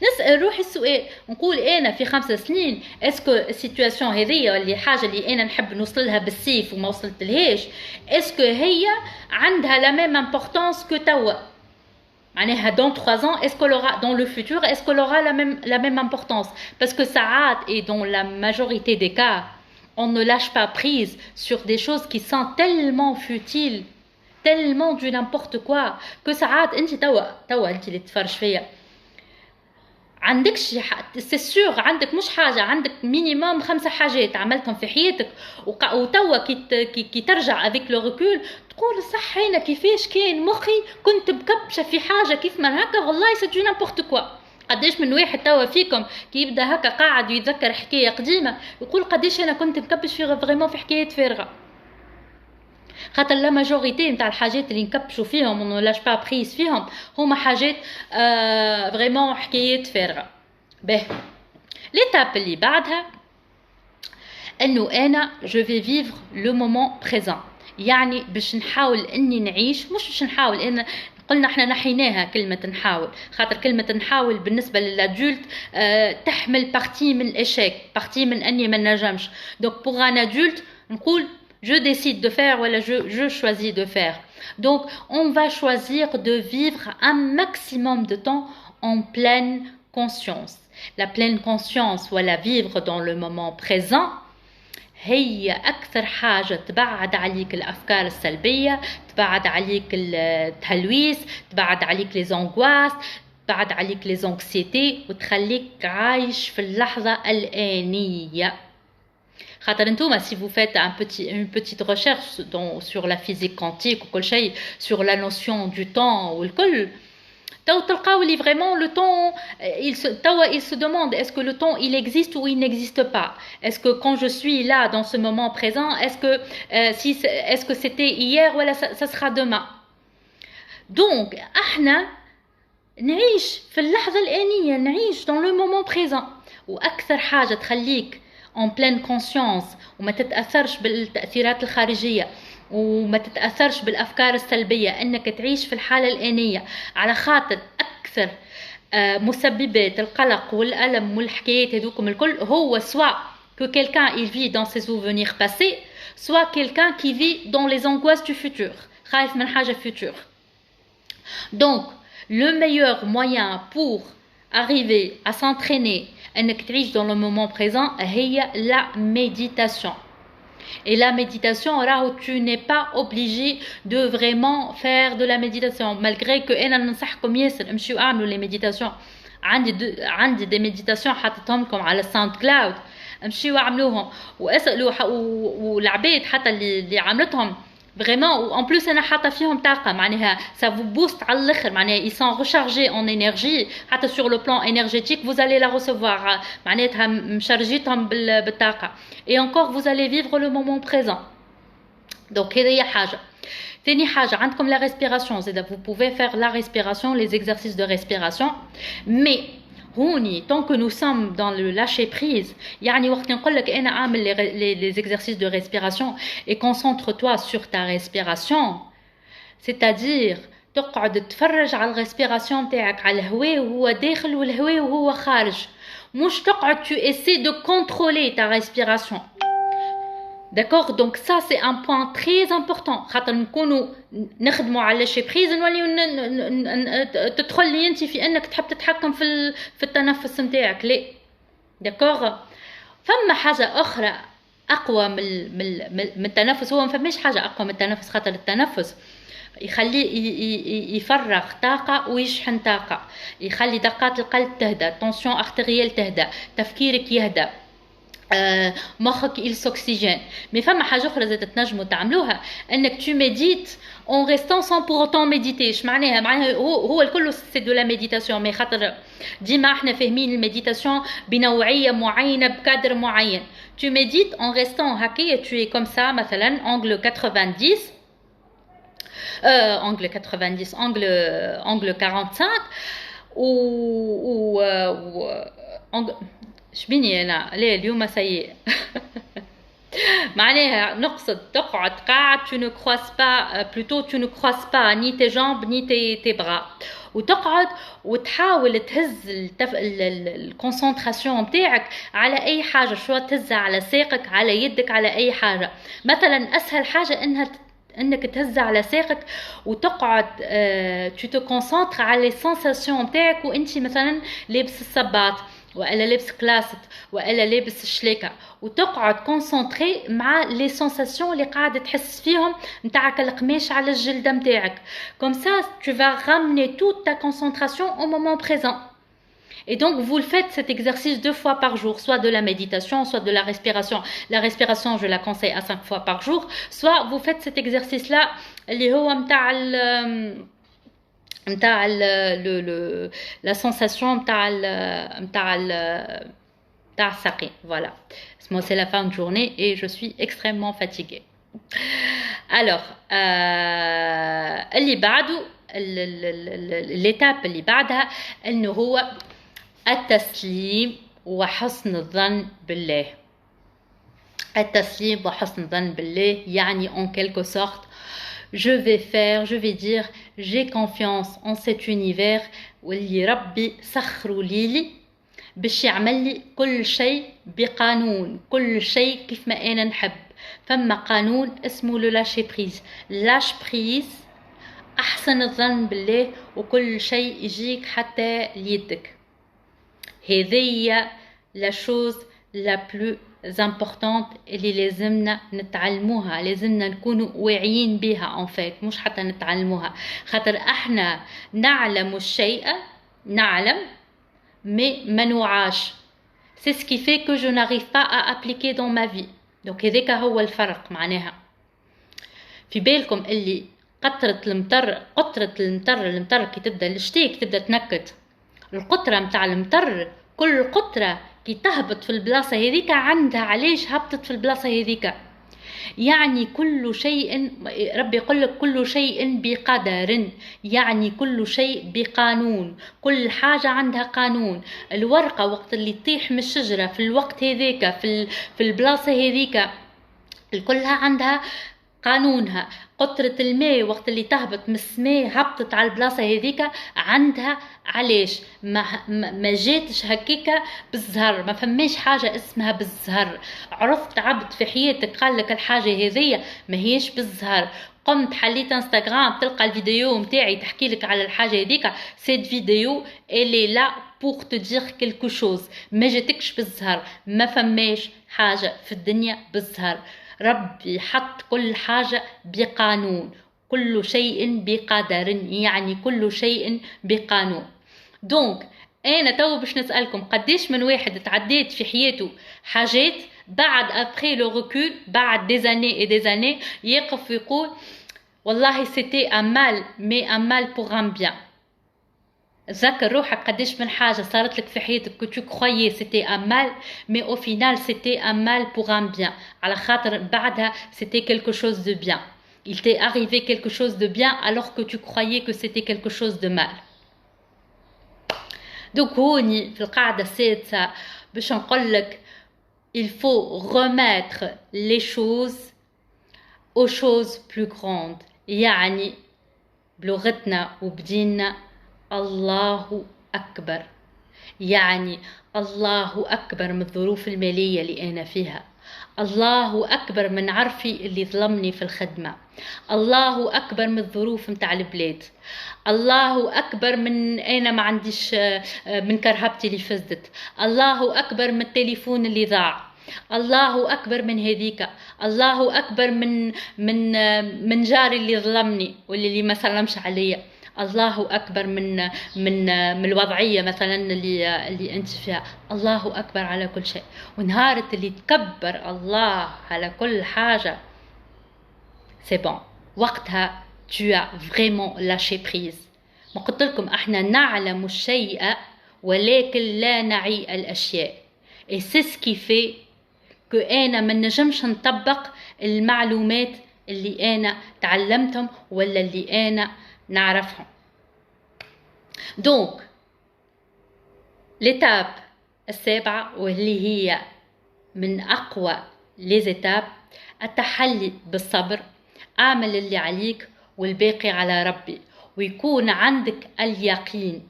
نسال روحي السؤال، نقول انا في 5 سنين اسكو السيتوياسيون هذيا اللي حاجه اللي انا نحب نوصلها بالسيف وما وصلتلهاش، اسكو هي عندها لا ميم امبورطونس كو توا، معناها dans 3 ans est-ce qu'elle aura dans le futur est-ce qu'elle aura la même importance. parce que ساعات et dans la majorité des cas on ne lâche pas prise sur des choses qui sont tellement futiles, tellement du n'importe quoi que ساعات انت توا انت اللي تفرج فيا عندك شي سي سور، عندك مش حاجه، عندك مينيموم 5 حاجات عملتهم في حياتك وتوا كي ترجع افيك لو ريكول تقول صح انا كيفاش كان مخي كنت مكبشه في حاجه كيف ما هكا، والله سي دو نيمبورت كوا. قداش من واحد توا فيكم كي يبدا هكا قاعد ويتذكر حكايه قديمه يقول قداش انا كنت مكبش في فريمون في حكايات فارغه، خاطر لا ماجوريتي نتاع الحاجات اللي نكبشوا فيهم ونو لاش با بريس فيهم هما حاجات فريمون حكايات فارغه. باهي ليتاب اللي بعدها انه انا جو في فيفر لو مومون بريزون، يعني باش نحاول اني نعيش، مش باش نحاول، ان قلنا احنا نحيناها كلمه نحاول، خاطر كلمه نحاول بالنسبه للادولت تحمل بارتي من الاشيك، بارتي من اني ما نجمش. دونك بوغ ان ادولت نقول je décide de faire ou je choisis de faire. Donc on va choisir de vivre un maximum de temps en pleine conscience. La pleine conscience ولا vivre dans le moment présent هي أكثر حاجة تبعد عليك الأفكار السلبية، تبعد عليك التهلويس، تبعد عليك les angoisses، تبعد عليك les anxiétés، وتخليك عايش في اللحظة الآنية. خاطر انتوما si vous faites une petite recherche sur la physique quantique وكل شيء sur la notion du temps والكل تلقاو لي vraiment le temps il se demande est-ce que le temps il existe ou il n'existe pas, est-ce que quand je suis là dans ce moment présent est-ce que c'était hier ou ça sera demain. donc احنا نعيش في اللحظة الآنية، نعيش dans le moment présent، وأكثر حاجة تخليك en pleine conscience وما تتأثرش بالتأثيرات الخارجية وما تتأثرش بالأفكار السلبية، أنك تعيش في الحالة الآنية، على خاطر أكثر مسببات القلق والألم والحكايات هذوكم الكل هو soit que quelqu'un il vit dans ses souvenirs passés, soit quelqu'un qui vit dans les angoisses du futur، خايف من حاجة future. donc le meilleur moyen pour arriver à s'entraîner انك تعيش dans le moment présent هي la méditation. et la méditation راهو tu n'es pas obligé de vraiment faire de la méditation, malgré que انا ننصحكم ياسر امشيو اعملوا les méditations. عندي des méditations حطيتهم لكم على الساوند كلاود، امشيو اعملوهم واسالوا والعباد حتى اللي عملتهم vraiment en plus انا حاطه فيهم طاقه، معناها ça vous booste على الاخر، معناها ils sont rechargés en énergie، حتى sur le plan énergétique vous allez la recevoir، معناتها مشارجيتهم بالطاقه. et encore vous allez vivre le moment présent. donc هذه حاجه. ثاني حاجه عندكم la respiration، زيدا vous pouvez faire la respiration، les exercices de respiration. mais هوني tant que nous sommes dans le lâcher prise، يعني وقت نقول لك انا اعمل les exercices de respiration et concentre-toi sur ta respiration، c'est-à-dire تقعد تتفرج على الريسبيراسيون نتاعك، على الهواء وهو داخل والهواء وهو خارج، مش تقعد tu essaies de contrôler ta respiration. D'accord. donc ça c'est un point très important، خاطر نكونوا نخدموا على شي بريز نوليو تدخل لي انت في انك تحب تتحكم في التنفس نتاعك، لا. داكوغ. فما حاجة أخرى أقوى من التنفس. هو ما فماش حاجة أقوى من التنفس، خاطر التنفس يخلي يفرغ طاقة ويشحن طاقة، يخلي دقات القلب تهدى، تنسيون ارتريال تهدى، تفكيرك يهدى، مخك يلسوكسيجين. مي فما حاجه اخرى زاد تنجموا تعملوها، انك تو ميديت اون ريستون سون بور اوتون ميديتي. اش معناها هو الكل سي دو لا ميديتاسيون، مي خاطر ديما احنا فاهمين الميديتاسيون بنوعيه معينه بكادر معين. تو ميديت اون ريستون هكايا، تو اي كوم سا مثلا انجل 90، انجل 90، انجل 45 و شبيني انا ليه اليوم سيء. معناها نقصد تقعد قاعد، tu ne croises pas plutôt tu ne croises pas ni tes jambes ni tes bras، وتقعد وتحاول تهز الكونسنتراسيون نتاعك على اي حاجه، شو تهزها على ساقك، على يدك، على اي حاجه. مثلا اسهل حاجه انك تهز على ساقك وتقعد tu te concentres على لي سونساسيون نتاعك وانت مثلا لابس الصباط والا لابس كلاست والا لابس الشلاكه، وتقعد كونسونطري مع لي سونساسيون اللي قاعده تحس فيهم نتاعك القماش على الجلده نتاعك. كوم سا tu vas ramener toute ta concentration au moment présent. Et donc vous le faites cet exercice 2 fois par jour, soit de la méditation, soit de la respiration. La respiration je la conseille à 5 fois par jour. Soit vous faites cet exercice là اللي هو نتاع la sensation نتاع الساقين. Voilà. Moi c'est la fin de journée et je suis extrêmement fatiguée. Alors اللي بعده l'étape اللي بعدها انه هو التسليم وحسن الظن بالله. التسليم وحسن الظن بالله يعني en quelque sorte je vais dire j'ai confiance en cet univers واللي ربي سخروا لي باش يعمل لي كل شيء بقانون، كل شيء كيف ما انا نحب. فما قانون اسمه لو لاشي بريز، لاش بريز، احسن الظن بالله وكل شيء يجيك حتى ليدك. هذه لا شوز لا بلو importante اللي لازمنا نتعلموها، لازمنا نكونوا واعيين بها en fait، مش حتى نتعلموها، خاطر احنا نعلم الشيء، نعلم mais ما نوعاش. c'est ce qui fait que je n'arrive pas à appliquer dans ma vie. donc هذاك هو الفرق. معناها في بالكم اللي قطرة المطر كي تبدا الشتاء كي تبدا تنكت، القطرة متاع المطر كل قطرة كي تهبط في البلاصة هذيك عندها علاش هبطت في البلاصة هذيك. يعني كل شيء ربي يقول لك كل شيء بقدر، يعني كل شيء بقانون، كل حاجة عندها قانون. الورقة وقت اللي تطيح من الشجرة في الوقت هذيك في البلاصة هذيك كلها عندها قانونها. قطرة الماء وقت اللي تهبط من السماء هبطت على البلاصة هذيك عندها علاش، ما جاتش هكيكا بالزهر، ما فماش حاجة اسمها بالزهر. عرفت عبد في حياتك قال لك الحاجة هذية ما هيش بالزهر، قمت حليت انستغرام تلقى الفيديو متاعي تحكي لك على الحاجة هذيك، سيت فيديو اللي لا pour te dire quelque chose، ما جاتكش بالزهر، ما فماش حاجة في الدنيا بالزهر. ربي حط كل حاجة بقانون، كل شيء بقدر، يعني كل شيء بقانون. دونك انا تو باش نسألكم قديش من واحد تعديت في حياته حاجات بعد ابري لو ريكول، بعد دي زاني اي دي زاني يقف ويقول والله سيتي ان مال مي ان مال بور ان بيان. ذكر روحك قديش من حاجة صارت لك في حياتك que tu croyais c'était un mal mais au final c'était un mal pour un bien، على خاطر بعدها c'était quelque chose de bien. Il t'est arrivé quelque chose de bien alors que tu croyais que c'était quelque chose de mal. donc هوني في القاعدة السادسة باش نقول لك il faut remettre les choses aux choses plus grandes. يعني بلغتنا وبديننا الله أكبر، يعني الله أكبر من الظروف المالية اللي أنا فيها، الله أكبر من عرفي اللي ظلمني في الخدمة، الله أكبر من الظروف متاع البلاد، الله أكبر من أنا ما عنديش من كرهبتي اللي فزدت، الله أكبر من التليفون اللي ضاع، الله أكبر من هذيك، الله أكبر من جاري اللي ظلمني واللي ما سلمش عليا، الله أكبر من الوضعية مثلا اللي أنت فيها، الله أكبر على كل شيء. ونهارة اللي تكبر الله على كل حاجة سي بون، وقتها tu as vraiment lâché prise. ما قلت لكم احنا نعلم الشيء ولكن لا نعي الأشياء. et c'est ce qui fait que أنا ما نجمش نطبق المعلومات اللي أنا تعلمتهم ولا اللي أنا نعرفهم. دونك l'étape السابعة واللي هي من أقوى ليزيتاب، التحلي بالصبر. اعمل اللي عليك والباقي على ربي، ويكون عندك اليقين.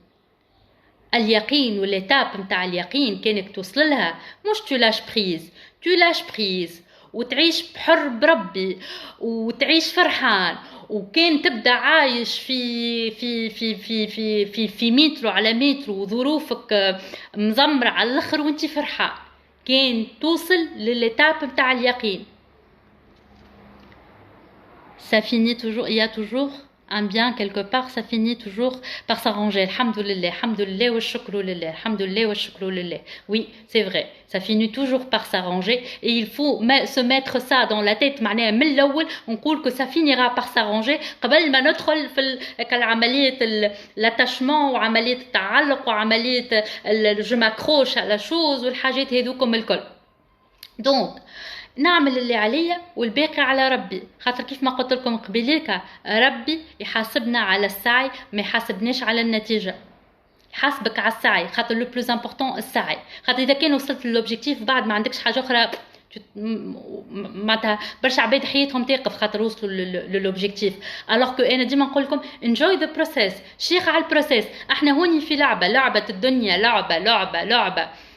اليقين والإتاب متاع اليقين كانك توصل لها مش تلاش بريز وتعيش بحر بربي وتعيش فرحان، وكان تبدا عايش في مترو على مترو وظروفك مزمرة على الاخر وانت فرحان، كان توصل للإتاب متاع اليقين. Ça finit toujours, il y a toujours un bien quelque part, ça finit toujours par s'arranger. Alhamdulillah, alhamdulillah wa shukru lillah, alhamdulillah wa shukru lillah. Oui, c'est vrai, ça finit toujours par s'arranger et il faut se mettre ça dans la tête. معناها من الأول نقول que ça finira par s'arranger قبل ما ندخل في عملية l'attachement وعملية التعلق وعملية je m'accroche à la chose والحاجات هذوكم الكل. Donc نعمل اللي عليا والباقي على ربي، خاطر كيف ما قلت لكم قبيليك ربي يحاسبنا على السعي ما يحاسبناش على النتيجة، يحاسبك على السعي، خاطر لو بلوز امبورطون السعي، خاطر اذا كان وصلت للوبجيكتيف بعد ما عندكش حاجة اخرى معناتها برشا عباد حياتهم تقف خاطر وصلوا للوبجيكتيف. الوغ كو انا ديما نقول لكم انجوي ذا بروسيس، شيخ على البروسيس. احنا هوني في لعبة الدنيا،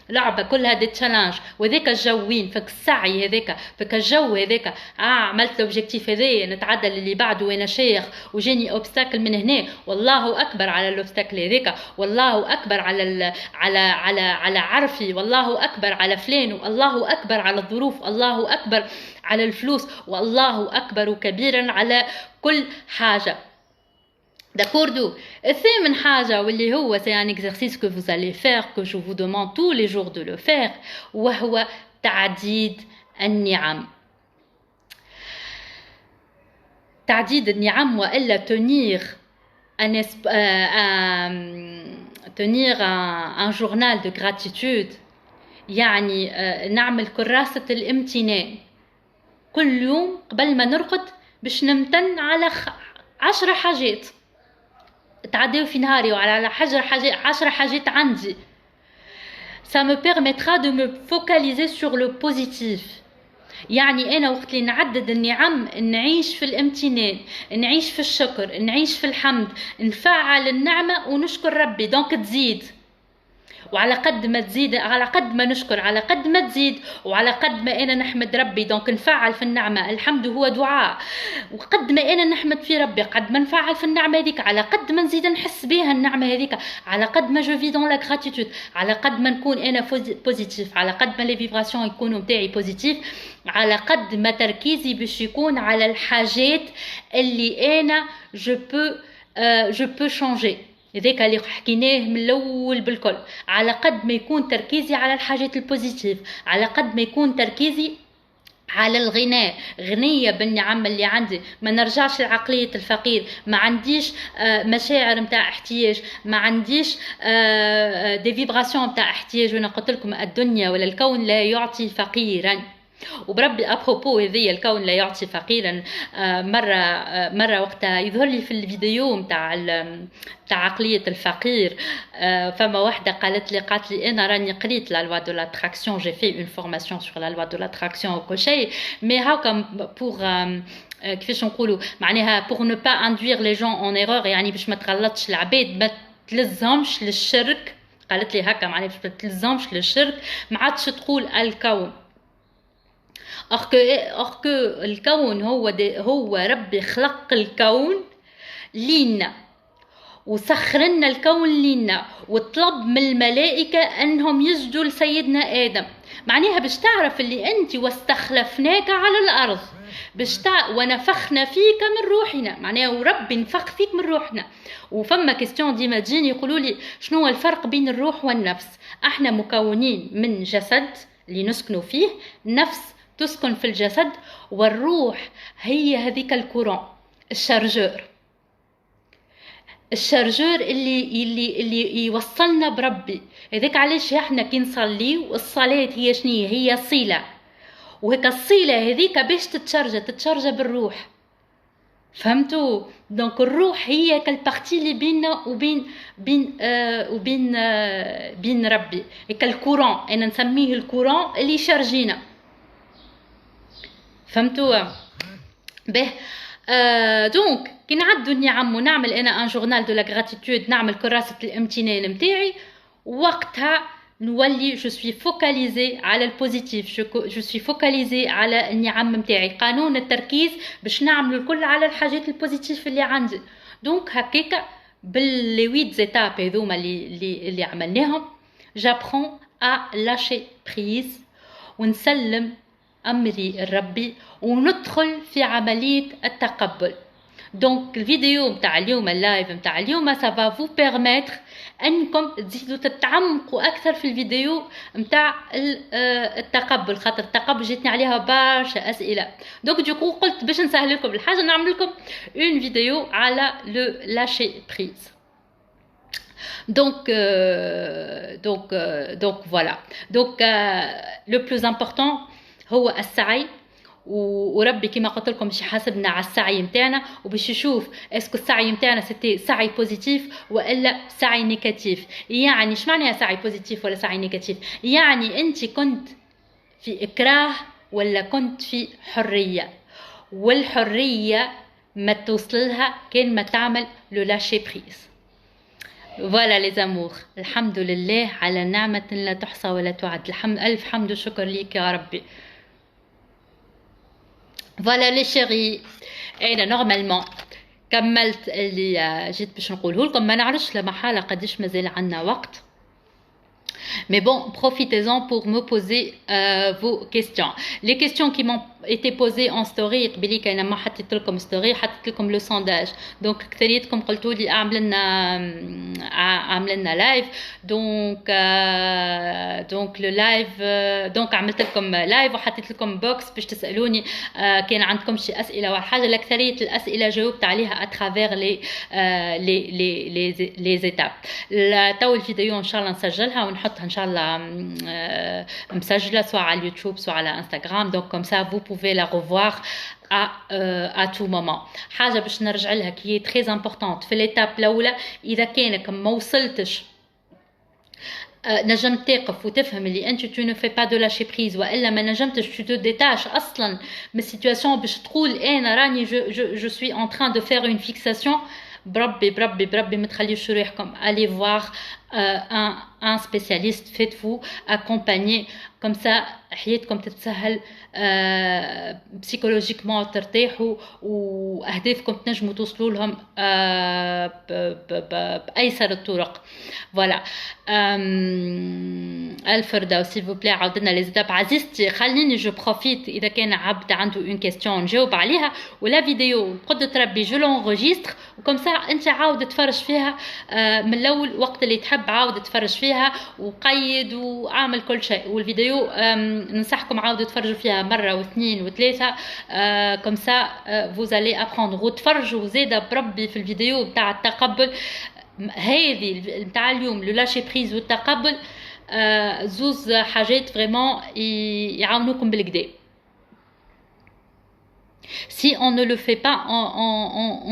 لعبة كلها دي تشالنج، وذاك الجوين فك السعي هذاك فك الجو هذاك. عملت لوبجيكتيف هذايا نتعدى اللي بعده وانا شيخ وجاني اوبستاكل من هنا، والله اكبر على الاوبستاكل هذاك، والله اكبر على عرفي، والله اكبر على فلان، والله اكبر على الظروف، الله اكبر على الفلوس، والله اكبر كبيرا على كل حاجة. D'accord. الثامن حاجة واللي هو c'est un exercice que vous allez faire, que je vous demande tous les jours de le faire، وهو تعديد النعم. تعديد النعم وإلا tenir un journal de gratitude، يعني نعمل كراسة الامتنان كل يوم قبل ما نرقد باش نمتن على 10 حاجات تعديو في نهاري وعلى 10 حاجات عندي. ça me permettra de me focaliser sur le positif. يعني أنا وقت اللي نعدد النعم نعيش في الامتنان، نعيش في الشكر، نعيش في الحمد، نفعل النعمة ونشكر ربي. دونك تزيد، وعلى قد ما تزيد على قد ما نشكر على قد ما تزيد، وعلى قد ما أنا نحمد ربي دونك نفعل في النعمة. الحمد هو دعاء، وقد ما أنا نحمد في ربي قد ما نفعل في النعمة هذيك، على قد ما نزيد نحس بها النعمة هذيك، على قد ما جو في دون لا غراتيتود، على قد ما نكون أنا بوزيتيف، على قد ما لي فيبراسيون يكونوا متاعي بوزيتيف، على قد ما تركيزي باش يكون على الحاجات اللي أنا جو بو شانجي. هذاك اللي حكيناه من الاول بالكل، على قد ما يكون تركيزي على الحاجات البوزيتيف، على قد ما يكون تركيزي على الغناء، غنية بالنعم اللي عندي، ما نرجعش لعقلية الفقير، ما عنديش مشاعر متاع احتياج، ما عنديش دي فيبراسيون متاع احتياج. وانا قلت لكم الدنيا ولا الكون لا يعطي فقيرا، وبربي ابروبو هذيا الكون لا يعطي فقيرا. مره وقتها يظهر لي في الفيديو نتاع عقليه الفقير، فما واحده قالت لي انا راني قريت لا لوا دو لاتراكسيون، جي في اون فورماسيون سور لا لوا دو لاتراكسيون وكل شيء، مي هاكا بور كيفاش نقولوا معناها بور نو با اندوير لي جون اون ايرور، يعني باش ما تغلطش العباد، ما تلزمش للشرك. قالت لي هكا معناها باش ما تلزمش للشرك، ما عادش تقول الكون. or que الكون هو ربي خلق الكون لينا وسخرنا الكون لينا، وطلب من الملائكة أنهم يسجدوا لسيدنا آدم. معناها باش تعرف اللي انت واستخلفناك على الارض ونفخنا فيك من روحنا، معناها وربي نفخ فيك من روحنا. وفما كيستيون ديما تجيني يقولوا لي شنو هو الفرق بين الروح والنفس. احنا مكونين من جسد اللي نسكنوا فيه، نفس تسكن في الجسد، والروح هي هذيك الكورون، الشارجور اللي يوصلنا بربي. هذاك علاش احنا كي نصلي، والصلاه هي شنية؟ هي صله، وهيك الصله هذيك باش تتشرج بالروح. فهمتوا؟ دونك الروح هي كالبارتي اللي بيننا وبين ربي، هيك الكورون، انا نسميه الكورون اللي يشارجينا. فهمتوا؟ به دونك كي نعدو النعم ونعمل انا ان جورنال دو لا غراتيتود، نعمل كراسه الامتنان نتاعي، وقتها نولي جو سوي فوكاليزي على البوزيتيف، جو سوي فوكاليزي على النعم نتاعي. قانون التركيز باش نعملوا الكل على الحاجات البوزيتيف اللي عندي. دونك هكاك باللي 8 زيتاب هذوما اللي عملناهم، جابرون ا لاشي بريز ونسلم امري الربي وندخل في عمليه التقبل. دونك الفيديو نتاع اليوم، اللايف نتاع اليوم، ça va vous permettre انكم تزيدوا تتعمقوا اكثر في الفيديو نتاع التقبل، خاطر التقبل جاتني عليها برشا اسئله. دونك دوكو قلت باش نسهل لكم الحاجه نعمل لكم اون فيديو على لو لاشي بريز. donc voilà. donc le plus important هو السعي، وربي كما قلت لكم باش يحاسبنا على السعي نتاعنا، وباش يشوف اسكو السعي نتاعنا سيتي سعي بوزيتيف ولا سعي نيجاتيف. يعني اش معناها سعي بوزيتيف ولا سعي نيجاتيف؟ يعني انت كنت في اكراه ولا كنت في حريه، والحريه ما توصلها كان ما تعمل لو لاشي بريز. فوالا لي زامور، الحمد لله على نعمه لا تحصى ولا تعد. الف حمد وشكر ليك يا ربي. فوالا لي شيري، انا نورمالمون كملت اللي جيت باش نقوله لكم. ما نعرفش لا محاله قداش مازال عندنا وقت، mais bon, profitez-en pour me poser vos questions. Les questions qui m'ont été posées en story، قبليك انا ما حطيت لكم ستوري، حطيت لكم لو سونداج. دونك كثريتكم قلتوا لي اعمل لنا لايف. دونك لو لايف، دونك عملت لكم لايف وحطيت لكم بوكس باش تسالوني كان عندكم شي اسئله ولا حاجه. الاكثريه الاسئله جاوبت عليها اترافير لي زيتاب. تو الفيديو ان شاء الله نسجلها ونحطها ان شاء الله مسجله، سواء على اليوتيوب سواء على انستغرام. دونك كوم سا vous pouvez la revoir à tout moment. حاجه باش نرجع لها كي تري امبورطونت في ليتاب الاولى، اذا كانك ما وصلتش نجم تقف وتفهم اللي انت tu ne fais pas de lâcher prise، والا ما نجمتش tu te détaches اصلا من السيتواسيون باش تقول انا راني je suis en train de faire une fixation. بربي ما تخليوش روحكم. allez voir un spécialiste, faites-vous accompagner, comme ça حياتكم تتسهل، بسيكولوجيكمون ترتاحوا، واهدافكم تنجموا توصلوا لهم بايسر الطرق. فوالا الفردوس سيل فو بلاي. عاودنا لي زيتاب عزيزتي، خليني جو بروفيت اذا كان عبد عنده اون كيستيون نجاوب عليها، ولا فيديو بقدرة ربي جو لونغوجيستر، وكم سا انت عاود تفرج فيها من الاول وقت اللي تحب، عاود تفرج فيها وقيد واعمل كل شيء. والفيديو ننصحكم عاودوا تفرجوا فيها مره واثنين وثلاثه، كم سا فوزالي ابروندر. وتفرجوا زاده بربي في الفيديو بتاع التقبل هذه نتاع اليوم، لو لاشي بريز والتقبل، زوز حاجات فريمون يعاونوكم بالكدا. Si on ne le fait pas,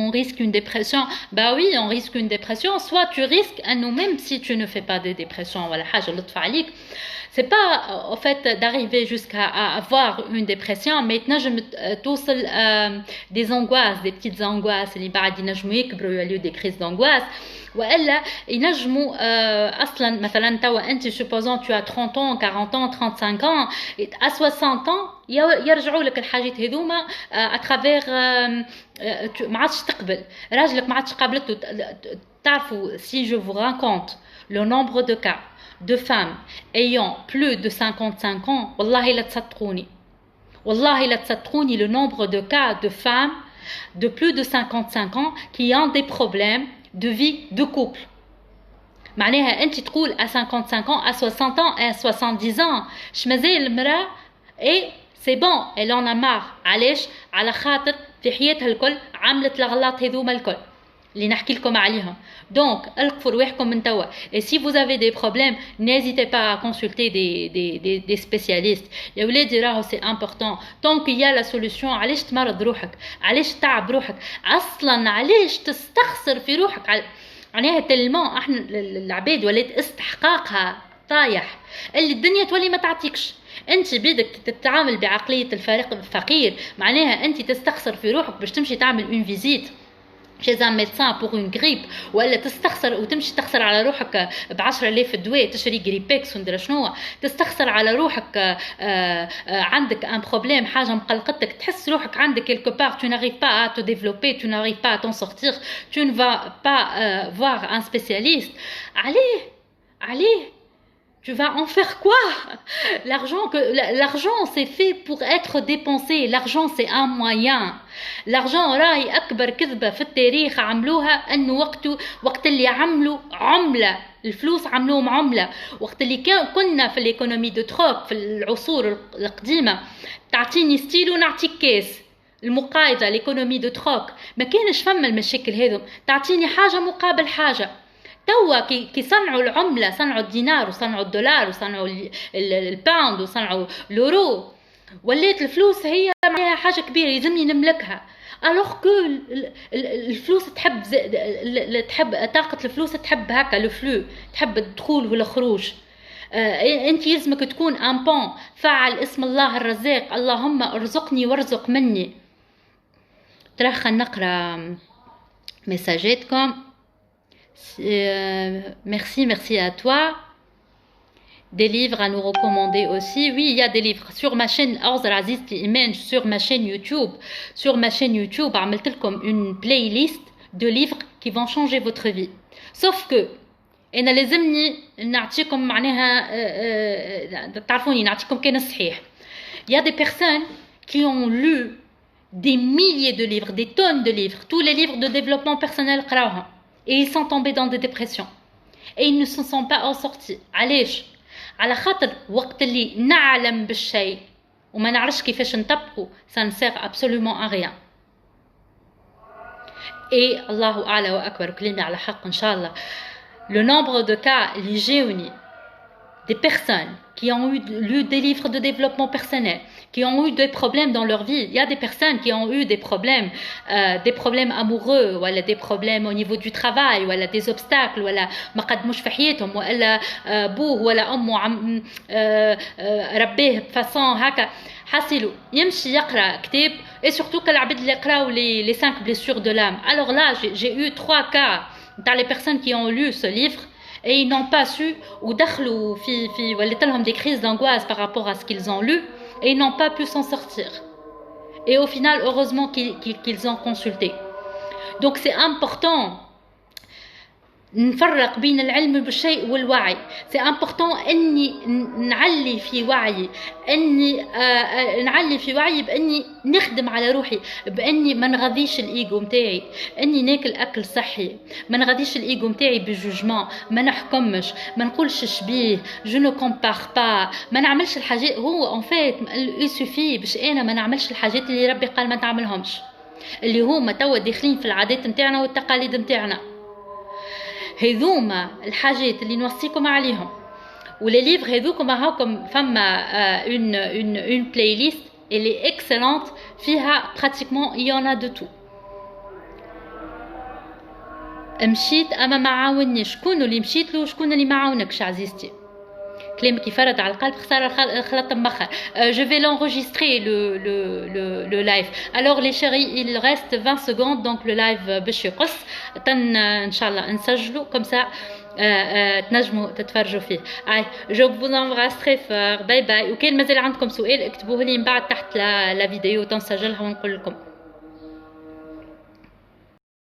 on risque une dépression. Bah oui, on risque une dépression. Soit tu risques, même si tu ne fais pas de dépression, voilà, c'est pas en fait d'arriver jusqu'à avoir une dépression. Maintenant, je me توصل des angoisses, des petites angoisses. اللي بعد ينجموا يكبروا يوليو des crises d'angoisse. والا ينجموا اصلا مثلا توا انت supposons tu as 30 ans 40 ans 35 ans à 60 ans يرجعوا لك الحاجات هذوما اترافير، ما عادش تقبل راجلك، ما عادش قابلته. تعرفوا si je vous raconte le nombre de cas de femmes ayant plus de 55 ans, wallahi la تصدقوني. Wallahi la تصدقوني le nombre de cas de femmes de plus de 55 ans qui ont des problèmes de vie de couple. معناها انت تقول à 55 ans, à 60 ans, à 70 ans شمازال المرأة et c'est bon, elle en a marre. علاش؟ على خاطر في حياتها الكل عملت الغلط هذوما الكل اللي نحكي لكم عليهم. Donc القفوا رواحكم من توا. Et si vous avez des problèmes, n'hésitez pas à consulter des spécialistes. يا ولادي راهو c'est important. Tant qu'il y a la solution, علاش تمرض روحك؟ علاش تعب روحك؟ اصلا علاش تستخسر في روحك؟ معناها تلمون احنا العباد ولات استحقاقها طايح، اللي الدنيا تولي ما تعطيكش. انت بيدك تتعامل بعقليه الفقير، معناها انت تستخسر في روحك باش تمشي تعمل اون فيزيت chez un médecin pour une grippe، ولا تستخسر وتمشي تخسر على روحك ب10,000 دواء تشري جريبكس وندرا شنو، تستخسر على روحك عندك ان بروبليم حاجه مقلقتك، تحس روحك عندك quelque part tu n'arrives pas à te développer, tu n'arrives pas à t'en sortir, tu ne vas pas voir un spécialiste. Allez, tu vas en faire quoi? L'argent c'est fait pour être dépensé. L'argent c'est un moyen. l'argent راهي اكبر كذبه في التاريخ عملوها انه وقت اللي عملوا عمله الفلوس عملوهم عمله. وقت اللي كنا في الايكونومي دو تروك في العصور القديمه تعطيني ستيل ونعطيك كاس، المقايضه الايكونومي دو تروك ما كانش فما المشاكل هذو، تعطيني حاجه مقابل حاجه. توا كي صنعوا العمله، صنعوا الدينار وصنعوا الدولار وصنعوا الباوند وصنعوا اليورو، ولات الفلوس هي معناها حاجه كبيره يلزمني نملكها. الوغ كو الفلوس تحب طاقه الفلوس تحب هكا الفلو، تحب الدخول والخروج. انت يلزمك تكون ان بون فعل اسم الله الرزاق، اللهم ارزقني وارزق مني. ترى خلينا نقرا ميساجاتكم. Merci à toi. Des livres à nous recommander aussi. Oui, il y a des livres sur ma chaîne Arzal Aziz Imen, sur ma chaîne YouTube. Sur ma chaîne YouTube, عملت لكم une playlist de livres qui vont changer votre vie. Sauf que أنا لازمني نعطيكم معناها تعرفوني نعطيكم كان الصحيح. Il y a des personnes qui ont lu des milliers de livres, des tonnes de livres, tous les livres de développement personnel قراوهم. Et ils sont tombés dans des dépressions et ils ne se sont pas en sortis. علاش؟ على خاطر وقت اللي نعلم بالشيء وما نعرفش كيفاش نطبقه ça ne sert absolument à rien. et الله أعلى وأكبر كلامي على حق إن شاء الله. le nombre de cas اللي جاوني des personnes qui ont lu des livres de développement personnel, qui ont eu des problèmes dans leur vie. Il y a des personnes qui ont eu des problèmes amoureux, ou des problèmes au niveau du travail, ou des obstacles, ou ما قدموش في حياتهم، ولا بوه ولا أمه ربيه بفاصون هكا حاسيلو يمشي يقرأ كتاب. et surtout كالعباد اللي يقراو les 5 blessures de l'âme. alors là j'ai eu 3 cas dans les personnes qui ont lu ce livre et ils n'ont pas su ou دخلوا في ولات لهم des crises d'angoisse par rapport à ce qu'ils ont lu et ils n'ont pas pu s'en sortir. et au final heureusement qu'ils ont consulté. donc c'est important نفرق بين العلم بالشيء والوعي. سي امبورطون اني نعلي في وعيي، اني نعلي في وعيي باني نخدم على روحي، باني ما نغذيش الايجو نتاعي، اني ناكل اكل صحي، ما نغذيش الايجو نتاعي بالجوجمون، ما نحكمش، ما نقولش شبيه، جو نو كومبار با، ما نعملش الحاجات. هو اون فيت يسوفي باش انا ما نعملش الحاجات اللي ربي قال ما تعملهمش، اللي هما توا داخلين في العادات نتاعنا والتقاليد نتاعنا. هذوما الحاجات اللي نوصيكم عليهم. ولي ليفر هذوكم هاكم فما une playlist elle est excellente فيها pratiquement il y en a de tout. مشيت اما ما عاونيش، شكون اللي مشيت له شكون اللي ما عاونكش عزيزتي. كلامك يفرد على القلب خسارة خلط مخر. Je vais l'enregistrer le live. Alors les chéris, il reste 20 secondes donc le live باش يقص ان شاء الله نسجله comme ça تنجموا تتفرجوا فيه. je vous embrasse très fort. باي باي. وكان مازال عندكم سؤال اكتبوه لي من بعد تحت لا فيديو تنسجلها ونقول لكم.